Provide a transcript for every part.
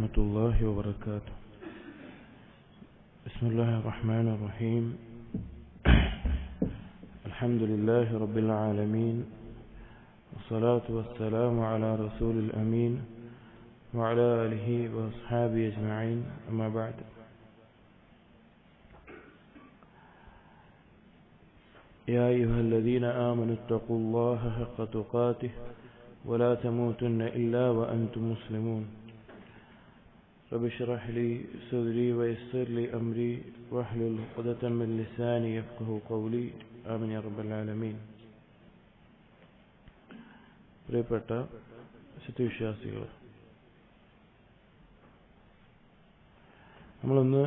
ورحمة الله وبركاته. بسم الله الرحمن الرحيم. الحمد لله رب العالمين، والصلاة والسلام على رسول الأمين وعلى آله وأصحابه أجمعين، أما بعد. يا أيها الذين آمنوا اتقوا الله حق تقاته ولا تموتن إلا وأنتم مسلمون. رب اشرح لي صدري ويسر لي أمري واحلل عقدة من لساني يفقهوا قولي. آمين يا رب العالمين. പ്രിയപ്പെട്ട സത്യവിശ്വാസികൾ, നമ്മളൊന്ന്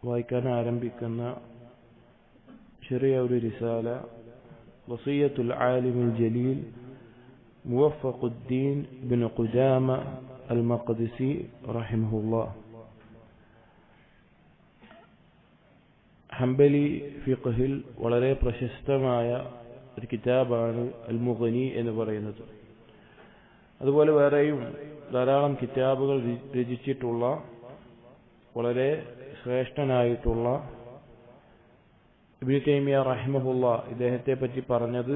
വായിക്കാൻ ആരംഭിക്കുന്ന ചെറിയ ഒരു റിസാല, വസിയ്യത്തുൽ ആലിമുൽ ജലീൽ മുവഫഖുദ്ദീൻ ഇബ്നു ഖുദാമ അൽ മഖ്ദിസി റഹിമഹുല്ലാഹ്. ഹംബലി ഫിഖ്ഹിൽ വളരെ പ്രശസ്തമായ ഒരു കിതാബാണ് അൽ മുഗ്നി എന്ന് പറയുന്നത്. അതുപോലെ വേറെയും ധാരാളം കിതാബുകൾ രചിച്ചിട്ടുള്ള വളരെ ശ്രേഷ്ഠനായിട്ടുള്ള ഇബ്നു തൈമിയ റഹിമഹുല്ലാഹ് ഇദ്ദേഹത്തെ പറ്റി പറഞ്ഞത്,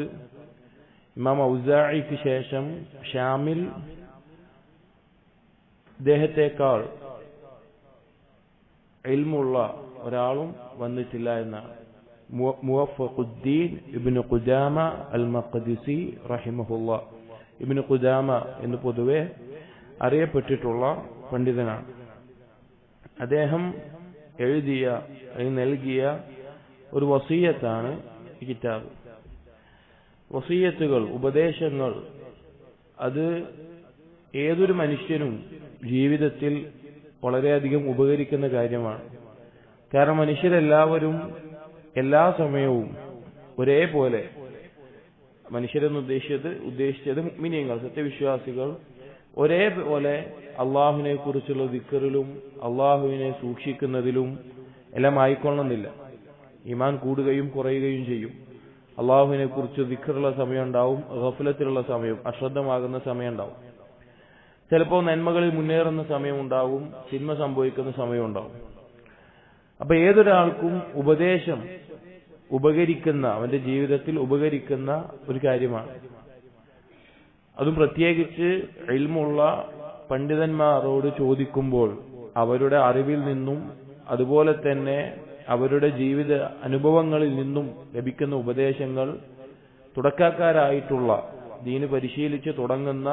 ഇമാം ഔസാഇക്ക് ശേഷം ഷാമിൽ ഇദ്ദേഹത്തെക്കാൾ ഇൽമുള്ള ഒരാളും വന്നിട്ടില്ല എന്നാണ്. മുവഫഖുദ്ദീൻ ഇബ്നു ഖുദാമ അൽ മഖ്ദിസി റഹിമഹുല്ലാഹ്. ഇബ്നു ഖുദാമ എന്ന് പൊതുവെ അറിയപ്പെട്ടിട്ടുള്ള പണ്ഡിതനാണ്. അദ്ദേഹം എഴുതിയ നൽകിയ ഒരു വസിയ്യത്താണ് ഈ കിതാബ്. വസിയ്യത്തുകൾ, ഉപദേശങ്ങൾ, അത് ഏതൊരു മനുഷ്യനും ജീവിതത്തിൽ വളരെയധികം ഉപകരിക്കുന്ന കാര്യമാണ്. കാരണം മനുഷ്യരെല്ലാവരും എല്ലാ സമയവും ഒരേപോലെ, മനുഷ്യരെന്ന് ഉദ്ദേശിച്ചത് മുഅ്മിനീങ്ങൾ, സത്യവിശ്വാസികൾ ഒരേപോലെ അള്ളാഹുവിനെ കുറിച്ചുള്ള ദിക്റിലും അള്ളാഹുവിനെ സൂക്ഷിക്കുന്നതിലും എല്ലാം ആയിക്കൊള്ളുന്നില്ല. ഈമാൻ കൂടുകയും കുറയുകയും ചെയ്യും. അള്ളാഹുവിനെ കുറിച്ച് ദിക്റുള്ള സമയം ഉണ്ടാവും, ഗഫലത്തിലുള്ള സമയം, അശ്രദ്ധമാകുന്ന സമയം ഉണ്ടാവും. ചിലപ്പോൾ നന്മകളിൽ മുന്നേറുന്ന സമയം ഉണ്ടാവും, തിന്മ സംഭവിക്കുന്ന സമയം ഉണ്ടാവും. അപ്പൊ ഏതൊരാൾക്കും ഉപദേശം ഉപകരിക്കുന്ന, അവന്റെ ജീവിതത്തിൽ ഉപകരിക്കുന്ന ഒരു കാര്യമാണ്. അതും പ്രത്യേകിച്ച് ഇൽമുള്ള പണ്ഡിതന്മാരോട് ചോദിക്കുമ്പോൾ അവരുടെ അറിവിൽ നിന്നും അതുപോലെ തന്നെ അവരുടെ ജീവിത അനുഭവങ്ങളിൽ നിന്നും ലഭിക്കുന്ന ഉപദേശങ്ങൾ തുടക്കക്കാരായിട്ടുള്ള, ദീന് പരിശീലിച്ച് തുടങ്ങുന്ന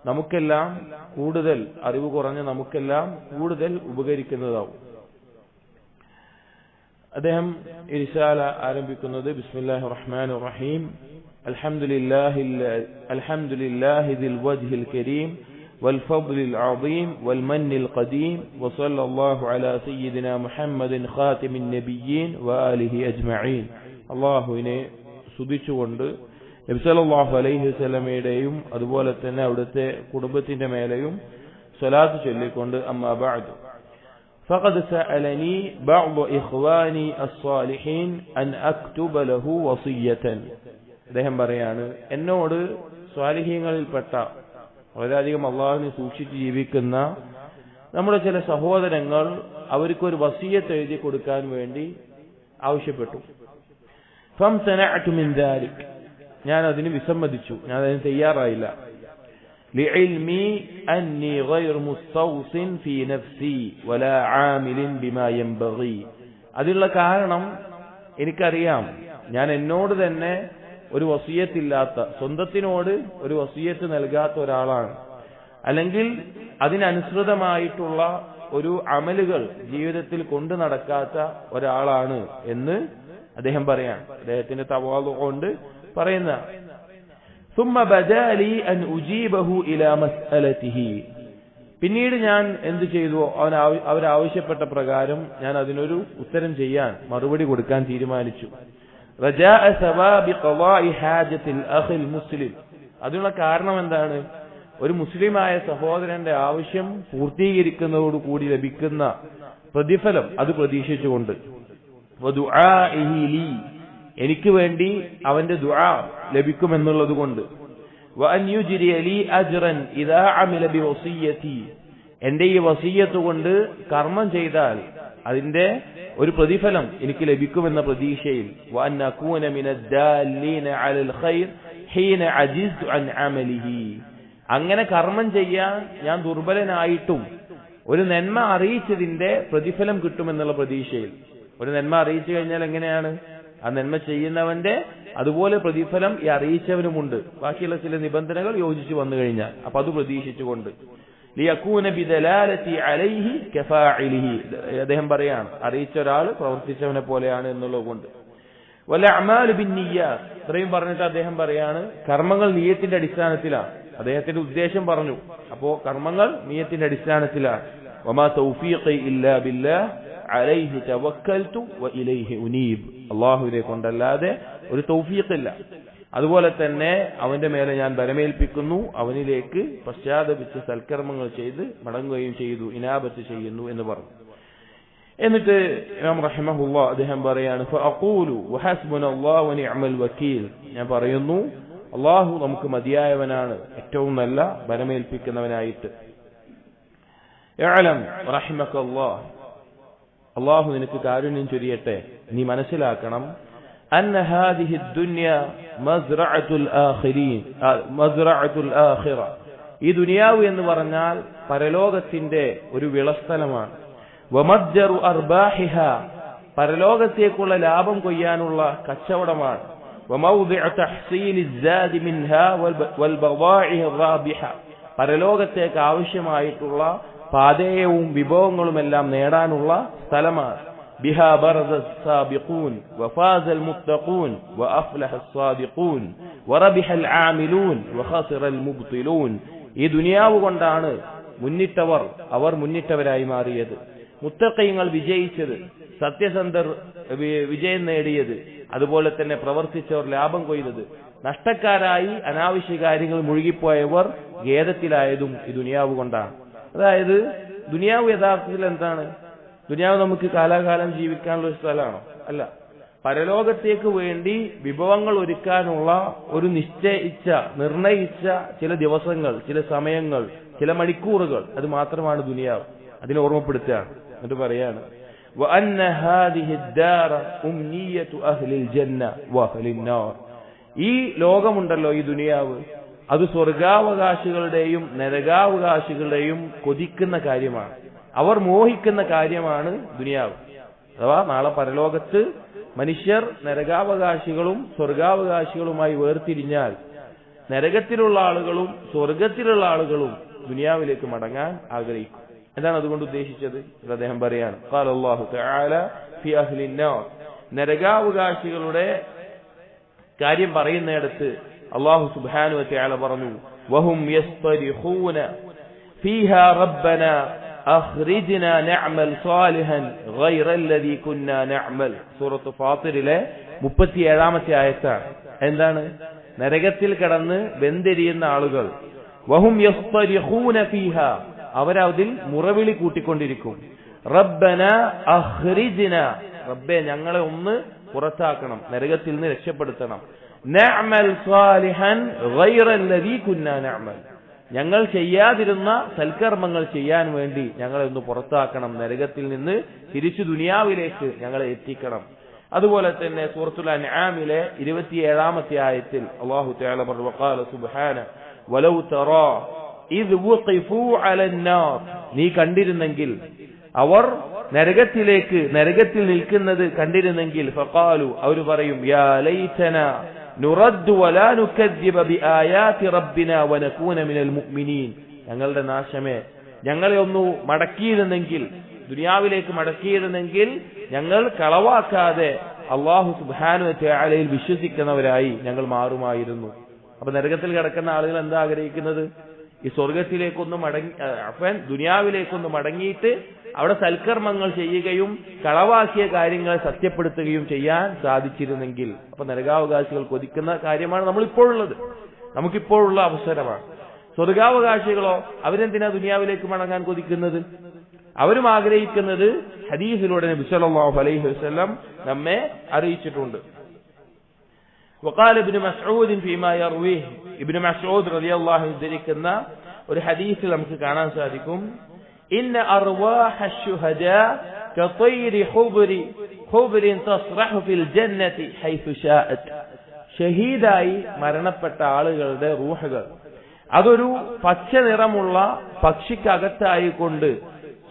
നമുക്കെല്ലാം കൂടുതൽ അറിവ് കുറഞ്ഞ നമുക്കെല്ലാം കൂടുതൽ ഉപകരിക്കുന്നതാവും. അദ്ദേഹം റിസാല ആരംഭിക്കുന്നത് ബിസ്മില്ലാഹിർ റഹ്മാനിർ റഹീം. അൽഹംദുലില്ലാഹി ദിൽ വജ്ഹിൽ കരീം والفضل العظيم والمن القديم وصلى الله على سيدنا محمد خاتم النبيين وآله أجمعين. അള്ളാഹുവിനെ സ്തുതിച്ചുകൊണ്ട് നബി സല്ലല്ലാഹു അലൈഹി വസല്ലമയുടെയും അതുപോലെ തന്നെ അവിടുത്തെ കുടുംബത്തിന്റെ മേലെയും സ്വലാത്ത് ചൊല്ലിക്കൊണ്ട്, അമ്മാ ബഅദ് فقد سألني بعض إخواني الصالحين أن أكتب له وصية. അദ്ദേഹം പറയാണ്, എന്നോട് സ്വാലിഹീങ്ങളിൽപ്പെട്ട വളരെയധികം അള്ളാഹുവിനെ സൂക്ഷിച്ച് ജീവിക്കുന്ന നമ്മുടെ ചില സഹോദരങ്ങൾ അവർക്കൊരു വസിയ്യത്ത് എഴുതി കൊടുക്കാൻ വേണ്ടി ആവശ്യപ്പെട്ടു. ഫംസനഅതു മിൻ ദാലിക്, ഞാൻ അതിന് വിസമ്മതിച്ചു, ഞാൻ അതിന് തയ്യാറായില്ല. ലിഇൽമി അന്നി ഗൈർ മുസ്തൗസിൻ ഫീ നഫ്സി വലാ ആമിലിൻ ബിമാ യൻബഗി. അതിനുള്ള കാരണം എനിക്കറിയാം, ഞാൻ എന്നോട് തന്നെ ഒരു വസിയ്യത്തില്ലാത്ത, സ്വന്തത്തിനോട് ഒരു വസിയ്യത്ത് നൽകാത്ത ഒരാളാണ്, അല്ലെങ്കിൽ അതിനനുസൃതമായിട്ടുള്ള ഒരു അമലുകൾ ജീവിതത്തിൽ കൊണ്ടു നടക്കാത്ത ഒരാളാണ് എന്ന് അദ്ദേഹം പറയാണ്. അദ്ദേഹത്തിന്റെ തവാളു കൊണ്ട് പറയുന്ന. ثم بدا لي ان اجيبه الى مسألته. പിന്നീട് ഞാൻ എന്ത് ചെയ്തു, അവരാവശ്യപ്പെട്ട പ്രകാരം ഞാൻ അതിനൊരു ഉത്തരം ചെയ്യാൻ, മറുപടി കൊടുക്കാൻ തീരുമാനിച്ചു. رجاء ثواب قضاء حاجة الأخ المسلم. അതിനുള്ള കാരണം എന്താണ്? ഒരു മുസ്ലിമായ സഹോദരന്റെ ആവശ്യം പൂർത്തീകരിക്കുന്നതോടുകൂടി ലഭിക്കുന്ന പ്രതിഫലം അത് പ്രതീക്ഷിച്ചുകൊണ്ട്. വദുആഇഹി ലി, എനിക്ക് വേണ്ടി അവന്റെ ദുആ ലഭിക്കുമെന്നുള്ളത് കൊണ്ട്. വഅൻ യുജ്രി ലി അജ്റൻ ഇദാ അമില ബിവസിയ്യതി, എന്റെ ഈ വസിയ്യത്ത് കൊണ്ട് കർമ്മം ചെയ്താൽ അതിന്റെ ഒരു പ്രതിഫലം എനിക്ക് ലഭിക്കുമെന്ന പ്രതീക്ഷയിൽ വഅൻ അകൂന മിനദ്ദാലീന അലൽ ഖൈർ ഹീന അജിസ്തു അൻ അമലിഹി, അങ്ങനെ കർമ്മം ചെയ്യാൻ ഞാൻ ദുർബലനായിട്ടും ഒരു നന്മ അറിയിച്ചതിന്റെ പ്രതിഫലം കിട്ടുമെന്നുള്ള പ്രതീക്ഷയിൽ. ഒരു നന്മ അറിയിച്ചു കഴിഞ്ഞാൽ എങ്ങനെയാണ്? ആ നന്മ ചെയ്യുന്നവന്റെ അതുപോലെ പ്രതിഫലം ഈ അറിയിച്ചവനുമുണ്ട്, ബാക്കിയുള്ള ചില നിബന്ധനകൾ യോജിച്ചു വന്നു കഴിഞ്ഞാൽ. അപ്പൊ അത് പ്രതീക്ഷിച്ചുകൊണ്ട് ലിയകൂന ബിദലാലതി അലൈഹി കഫാഇലിഹി, അദ്ദേഹം പറയാണ് അറിയിച്ച ഒരാൾ പ്രവർത്തിച്ചവനെ പോലെയാണ് എന്നുള്ളത് കൊണ്ട്. വല അഅമാലു ബിന്നിയ്യാത്ത്, ഇത്രയും പറഞ്ഞിട്ട് അദ്ദേഹം പറയാണ് കർമ്മങ്ങൾ നിയ്യത്തിന്റെ അടിസ്ഥാനത്തിലാണ്. അദ്ദേഹത്തിന്റെ ഉദ്ദേശം പറഞ്ഞു. അപ്പോ കർമ്മങ്ങൾ നിയ്യത്തിന്റെ അടിസ്ഥാനത്തിലാണ്. വമാ തൗഫീഖി ഇല്ലാ ബില്ലാഹ് അലൈഹി തവക്കൽതു വഇലൈഹി ഉനീബ്, അല്ലാഹുവിനെ കൊണ്ടല്ലാതെ ഒരു തൗഫീഖില്ല. അതുപോലെ തന്നെ അവന്റെ മേലെ ഞാൻ ബലമേൽപ്പിക്കുന്നു, അവനിലേക്ക് പശ്ചാത്തപിച്ച് സൽക്കർമ്മങ്ങൾ ചെയ്ത് മടങ്ങുകയും ചെയ്തു, ഇനാബത്ത് ചെയ്യുന്നു എന്ന് പറഞ്ഞു. എന്നിട്ട് ഇമാം റഹിമഹുല്ലാഹ് അദ്ദേഹം പറയാണ് ഫഅഖൂലു വഹസ്ബുനല്ലാഹു വനിഅമൽ വകീൽ, ഞാൻ പറയുന്നു അല്ലാഹു നമുക്ക് മതിയായവനാണ്, ഏറ്റവും നല്ല ബലമേൽപ്പിക്കുന്നവനായിട്ട്. ഇഅലം റഹിമകല്ലാഹ്, അല്ലാഹു നിനക്ക് കാരുണ്യം ചൊരിയട്ടെ, നീ മനസ്സിലാക്കണം അന്ന ഹാദിഹി ദുനിയ മസ്റഅത്തുൽ ആഖിരീൻ മസ്റഅത്തുൽ ആഖിറ, ഈ ദുനിയാവ് എന്ന് പറഞ്ഞാൽ പരലോകത്തിന്റെ ഒരു വിളസ്ഥലമാണ്. വമജ്ജറു അർബാഹിഹ, പരലോകത്തേക്കുള്ള ലാഭം കൊയ്യാനുള്ള കച്ചവടമാണ്. വമൗദിഉ തഹ്സീലിസ് സാദി മിൻഹാ വൽ ബദാഇഹി റാബിഹ, പരലോകത്തേക്ക് ആവശ്യമായിട്ടുള്ള പാതേയവും വിഭവങ്ങളുമെല്ലാം നേടാനുള്ള സ്ഥലമാണ്. ബിഹാ ബറസസ് സാബിഖൂൻ വഫാസൽ മുത്തഖൂൻ വഅഫ്ലഹസ് സാദിഖൂൻ വറബിഹൽ ആമിലൂൻ വഖസിറൽ മുബ്തിലൂൻ, ഈ ദുനിയാവ് കൊണ്ടാണ് മുന്നിട്ടവർ അവർ മുന്നിട്ടവരായി മാറിയത്, മുത്തഖീങ്ങൾ വിജയിച്ചത്, സത്യസന്ധർ വിജയം നേടിയത്, അതുപോലെ തന്നെ പ്രവർത്തിച്ചവർ ലാഭം കൊയ്തത്, നഷ്ടക്കാരായി അനാവശ്യ കാര്യങ്ങൾ മുഴുകിപ്പോയവർ ഖേദത്തിലായതും ഈ ദുനിയാവ് കൊണ്ടാണ്. അതായത് ദുനിയാവ് യഥാർത്ഥത്തിൽ എന്താണ്? ദുനിയാവ് നമുക്ക് കാലാകാലം ജീവിക്കാനുള്ള ഒരു സ്ഥലമാണോ? അല്ല. പരലോകത്തേക്ക് വേണ്ടി വിഭവങ്ങൾ ഒരുക്കാനുള്ള ഒരു നിർണയിച്ച ചില ദിവസങ്ങൾ, ചില സമയങ്ങൾ, ചില മണിക്കൂറുകൾ, അത് മാത്രമാണ് ദുനിയാവ്. അതിനെ ഓർമ്മപ്പെടുത്തുകയാണ്. എന്നിട്ട് പറയാണ് വഅന്ന ഹാദിഹി ദാറ ഉംനിയതു അഹ്ലിൽ ജന്ന വഅഹ്ലിൻ നാർ, ഈ ലോകമുണ്ടല്ലോ, ഈ ദുനിയാവ്, അത് സ്വർഗാവകാശികളുടെയും നരകാവകാശികളുടെയും കൊതിക്കുന്ന കാര്യമാണ്, അവർ മോഹിക്കുന്ന കാര്യമാണ് ദുനിയാവ്. അഥവാ നാളെ പരലോകത്ത് മനുഷ്യർ നരകാവകാശികളും സ്വർഗാവകാശികളുമായി വേർതിരിഞ്ഞാൽ നരകത്തിലുള്ള ആളുകളും സ്വർഗത്തിലുള്ള ആളുകളും ദുനിയാവിലേക്ക് മടങ്ങാൻ ആഗ്രഹിക്കും. എന്താണ് അതുകൊണ്ട് ഉദ്ദേശിച്ചത്? അദ്ദേഹം പറയാണ് ഖാല അല്ലാഹു തആല ഫി അഹ്ലിൻ നാർ, നരകാവകാശികളുടെ കാര്യം പറയുന്നിടത്ത് അല്ലാഹു സുബ്ഹാനഹു വ തആല പറഞ്ഞു വഹും യസ്തരിഖൂന ഫീഹാ റബ്ബനാ അഖ്രിജ്നാ നഅമൽ സാലിഹൻ ഗൈറല്ലദീ കുന്നാ നഅമൽ, സൂറത്ത് ഫാത്തിറിലെ 37-ാമത്തെ ആയത്താണ്. എന്താണ്? നരകത്തിൽ കിടന്ന് വെന്തെരിയുന്ന ആളുകൾ, വഹും യസ്തരിഖൂന ഫീഹാ, അവരതിൽ മുറവിളി കൂട്ടിക്കൊണ്ടിരിക്കും. റബ്ബനാ അഖ്രിജ്നാ, റബ്ബേ ഞങ്ങളെ ഒന്ന് പുറത്താക്കണം, നരകത്തിൽ നിന്ന് രക്ഷപ്പെടുത്തണം. നഅമൽ സാലിഹൻ ഗൈറല്ലദീ കുന്നാ നഅമൽ, ഞങ്ങൾ ചെയ്യാതിരുന്ന സൽക്കർമ്മങ്ങൾ ചെയ്യാൻ വേണ്ടി ഞങ്ങളെ ഒന്ന് പുറത്താക്കണം, നരകത്തിൽ നിന്ന് തിരിച്ചു ദുനിയാവിലേക്ക് ഞങ്ങളെ എത്തിക്കണം. അതുപോലെ തന്നെ സൂറത്തുൽ അൻആമിലെ 27-ാമത്തെ ആയത്തിൽ അല്ലാഹു തആല പറഞ്ഞു വഖാല സുബ്ഹാന വലൗ തറാ ഇദ് വഖിഫൂ അലൻ നാർ, നീ കണ്ടിരുന്നെങ്കിൽ, അവർ നരകത്തിൽ നിൽക്കുന്നത് കണ്ടിരുന്നെങ്കിൽ, ഫഖാലു, അവർ പറയും യാ ലൈതനാ നുറദ്ദു വലാ നുകദ്ദിബ ബിആയാതി റബ്ബിനാ വനകൂന മിനൽ മുഅ്മിനീൻ, ഞങ്ങളുടെ നാശമേ, ഞങ്ങളെ ഒന്ന് മടക്കിയിരുന്നെങ്കിൽ, ദുനിയാവിലേക്ക് മടക്കിയിരുന്നെങ്കിൽ ഞങ്ങൾ കളവാക്കാതെ അല്ലാഹു സുബ്ഹാനഹു വ തആലയിൽ വിശ്വസിക്കുന്നവരായി ഞങ്ങൾ മാറുമായിരുന്നു. അപ്പൊ നരകത്തിൽ കിടക്കുന്ന ആളുകൾ എന്താ ആഗ്രഹിക്കുന്നത്? ഈ സ്വർഗത്തിലേക്കൊന്ന് ദുനിയാവിലേക്കൊന്ന് മടങ്ങിയിട്ട് അവിടെ സൽക്കർമ്മങ്ങൾ ചെയ്യുകയും കളവാക്കിയ കാര്യങ്ങളെ സത്യപ്പെടുത്തുകയും ചെയ്യാൻ സാധിച്ചിരുന്നെങ്കിൽ. അപ്പൊ നരകാവകാശികൾ കൊതിക്കുന്ന കാര്യമാണ് നമ്മളിപ്പോഴുള്ളത്, നമുക്കിപ്പോഴുള്ള അവസരമാണ്. സ്വർഗാവകാശികളോ അവരെന്തിനാ ദുനിയാവിലേക്ക് മടങ്ങാൻ കൊതിക്കുന്നത്? അവരും ആഗ്രഹിക്കുന്നത് ഹദീസിലൂടെ നബി സല്ലല്ലാഹു അലൈഹി വസല്ലം നമ്മെ അറിയിച്ചിട്ടുണ്ട്. وقال ابن مسعود فيما يرويه, ഇബ്നു മസ്ഊദ് റളിയല്ലാഹു അൻഹു ഉദ്ധരിക്കുന്ന ഒരു ഹദീസിൽ നമുക്ക് കാണാൻ സാധിക്കും ഇന്ന അർവാഹ ശുഹദാ കതൈരി ഖുബ്രിൻ തസ്റഹു ഫിൽ ജന്നതി ഹൈതു ശാഅത്. ഷഹീദായി മരണപ്പെട്ട ആളുകളുടെ റൂഹുകൾ അതൊരു പച്ച നിറമുള്ള പക്ഷിക്കകത്തായിക്കൊണ്ട്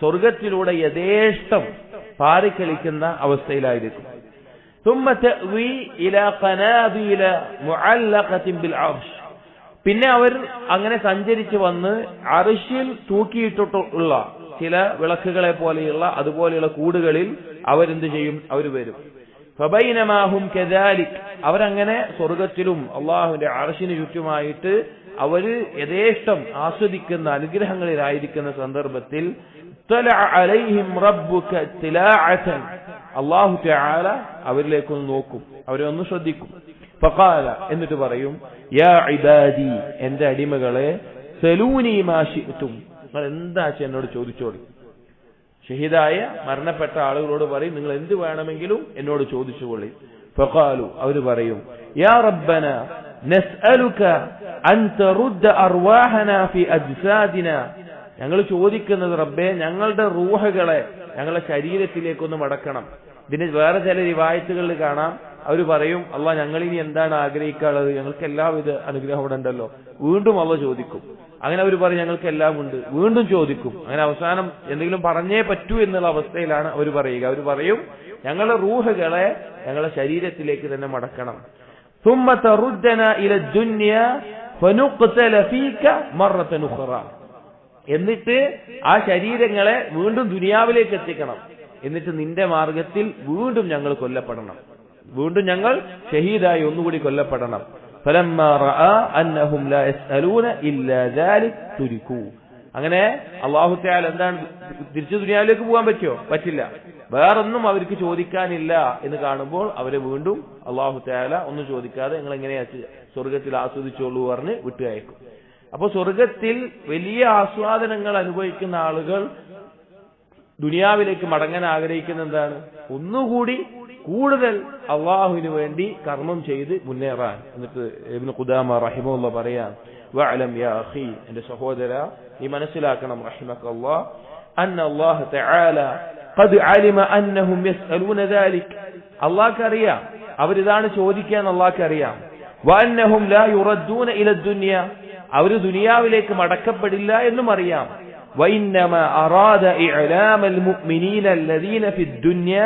സ്വർഗത്തിലൂടെ യഥേഷ്ടം പാറിക്കളിക്കുന്ന അവസ്ഥയിലായിരിക്കും. ثم تأوي إلى قناديل معلقة بالعرش. പിന്നെ അവർ അങ്ങനെ സഞ്ചരിച്ചു വന്ന് അർശിൽ തൂക്കിയിട്ടുള്ള ചില വിളക്കുകളെ പോലെയുള്ള അതുപോലെയുള്ള കൂടുകളിൽ അവരെന്ത് ചെയ്യും? അവർ വരും. فبينما هم كذلك, അവരങ്ങനെ സ്വർഗത്തിലും അള്ളാഹുവിന്റെ അർശിന് ചുറ്റുമായിട്ട് അവര് യഥേഷ്ടം ആസ്വദിക്കുന്ന അനുഗ്രഹങ്ങളിലായിരിക്കുന്ന സന്ദർഭത്തിൽ അല്ലാഹു തആല അവരിലേക്കൊന്ന് നോക്കും, അവരെ ഒന്ന് ശ്രദ്ധിക്കും. ഫഖാല, എന്നിട്ട് പറയും, യാ ഇബാദി, എന്റെ അടിമകളെ, സലൂനി മാ ശിഅ്തും, നിങ്ങൾ എന്താ എന്നോട് ചോദിച്ചോളി. ഷഹീദായ മരണപ്പെട്ട ആളുകളോട് പറയും, നിങ്ങൾ എന്ത് വേണമെങ്കിലും എന്നോട് ചോദിച്ചുകൊള്ളി. ഫഖാലു, അവര് പറയും, യാ റബ്ബന നസ്അലുക അൻ തറുദ്ദ അർവാഹനാ ഫി അജ്സാദിനാ, ഞങ്ങൾ ചോദിക്കുന്നത് റബ്ബേ, ഞങ്ങളുടെ റൂഹുകളെ ഞങ്ങളുടെ ശരീരത്തിലേക്കൊന്ന് മടക്കണം. ഇതിന് വേറെ ചില റിവായത്തുകളിൽ കാണാം, അവർ പറയും, അള്ളാഹ് ഞങ്ങളിനി എന്താണ് ആഗ്രഹിക്കാനുള്ളത്, ഞങ്ങൾക്ക് എല്ലാവിധ അനുഗ്രഹം ഇവിടെ ഉണ്ടല്ലോ. വീണ്ടും അള്ളാഹ് ചോദിക്കും. അങ്ങനെ അവർ പറയും, ഞങ്ങൾക്ക് എല്ലാം ഉണ്ട്. വീണ്ടും ചോദിക്കും. അങ്ങനെ അവസാനം എന്തെങ്കിലും പറഞ്ഞേ പറ്റൂ എന്നുള്ള അവസ്ഥയിലാണ് അവർ പറയുക. അവർ പറയും, ഞങ്ങളുടെ റൂഹുകളെ ഞങ്ങളുടെ ശരീരത്തിലേക്ക് തന്നെ മടക്കണം. ثم تردنا الى الدنيا فنقتل فيك مرة اخرى, എന്നിട്ട് ആ ശരീരങ്ങളെ വീണ്ടും ദുനിയാവിലേക്ക് എത്തിക്കണം. എന്നിട്ട് നിന്റെ മാർഗത്തിൽ വീണ്ടും ഞങ്ങൾ കൊല്ലപ്പെടണം, വീണ്ടും ഞങ്ങൾ ഷഹീദായി ഒന്നുകൂടി കൊല്ലപ്പെടണം. فلما راى انهم لا يسالون الا ذلك تركوا. അങ്ങനെ അല്ലാഹു തആല എന്താണ്, തിരിച്ചു ദുനിയാവിലേക്ക് പോകാൻ പറ്റുമോ? പറ്റില്ല. വേറൊന്നും അവർക്ക് ചോദിക്കാനില്ല എന്ന് കാണുമ്പോൾ അവരെ വീണ്ടും അല്ലാഹു തആല ഒന്നും ചോദിക്കാതെ നിങ്ങൾ എങ്ങനെയാ സ്വർഗത്തിൽ ആസ്വദിച്ചോളൂ പറഞ്ഞ് വിട്ടുകയക്കും. അപ്പൊ സ്വർഗത്തിൽ വലിയ ആസ്വാദനങ്ങൾ അനുഭവിക്കുന്ന ആളുകൾ ദുനിയാവിലേക്ക് മടങ്ങാൻ ആഗ്രഹിക്കുന്ന എന്താണ്? ഒന്നുകൂടി കൂടുതൽ അള്ളാഹുവിന് വേണ്ടി കർമ്മം ചെയ്ത് മുന്നേറാൻ. എന്നിട്ട് ഇബ്നു ഖുദാമ റഹിമഹുല്ലാഹ് പറയാൻ, വഅലം യാ അഖി, എന്റെ സഹോദര, നീ മനസ്സിലാക്കണം, റഹിമക്കല്ലാഹ്, അന്ന അല്ലാഹ തആല ഖദ് അലിമ അന്നഹും യസ്അലൂന ദാലിക, അല്ലാഹുക്ക് അറിയാം അവരിതാണ് ചോദിക്കാൻ, അല്ലാഹുക്ക് അറിയാം. വഅന്നഹും ലാ യുറദ്ദൂന ഇല ദുനിയ, അവർ ദുനിയാവിലേക്ക് മടക്കപ്പെടില്ല എന്നും അറിയാം. വഇന്നമാ അറാദ ഇഅലാമൽ മുഅ്മിനീന അല്ലദീന ഫിദ് ദുനിയ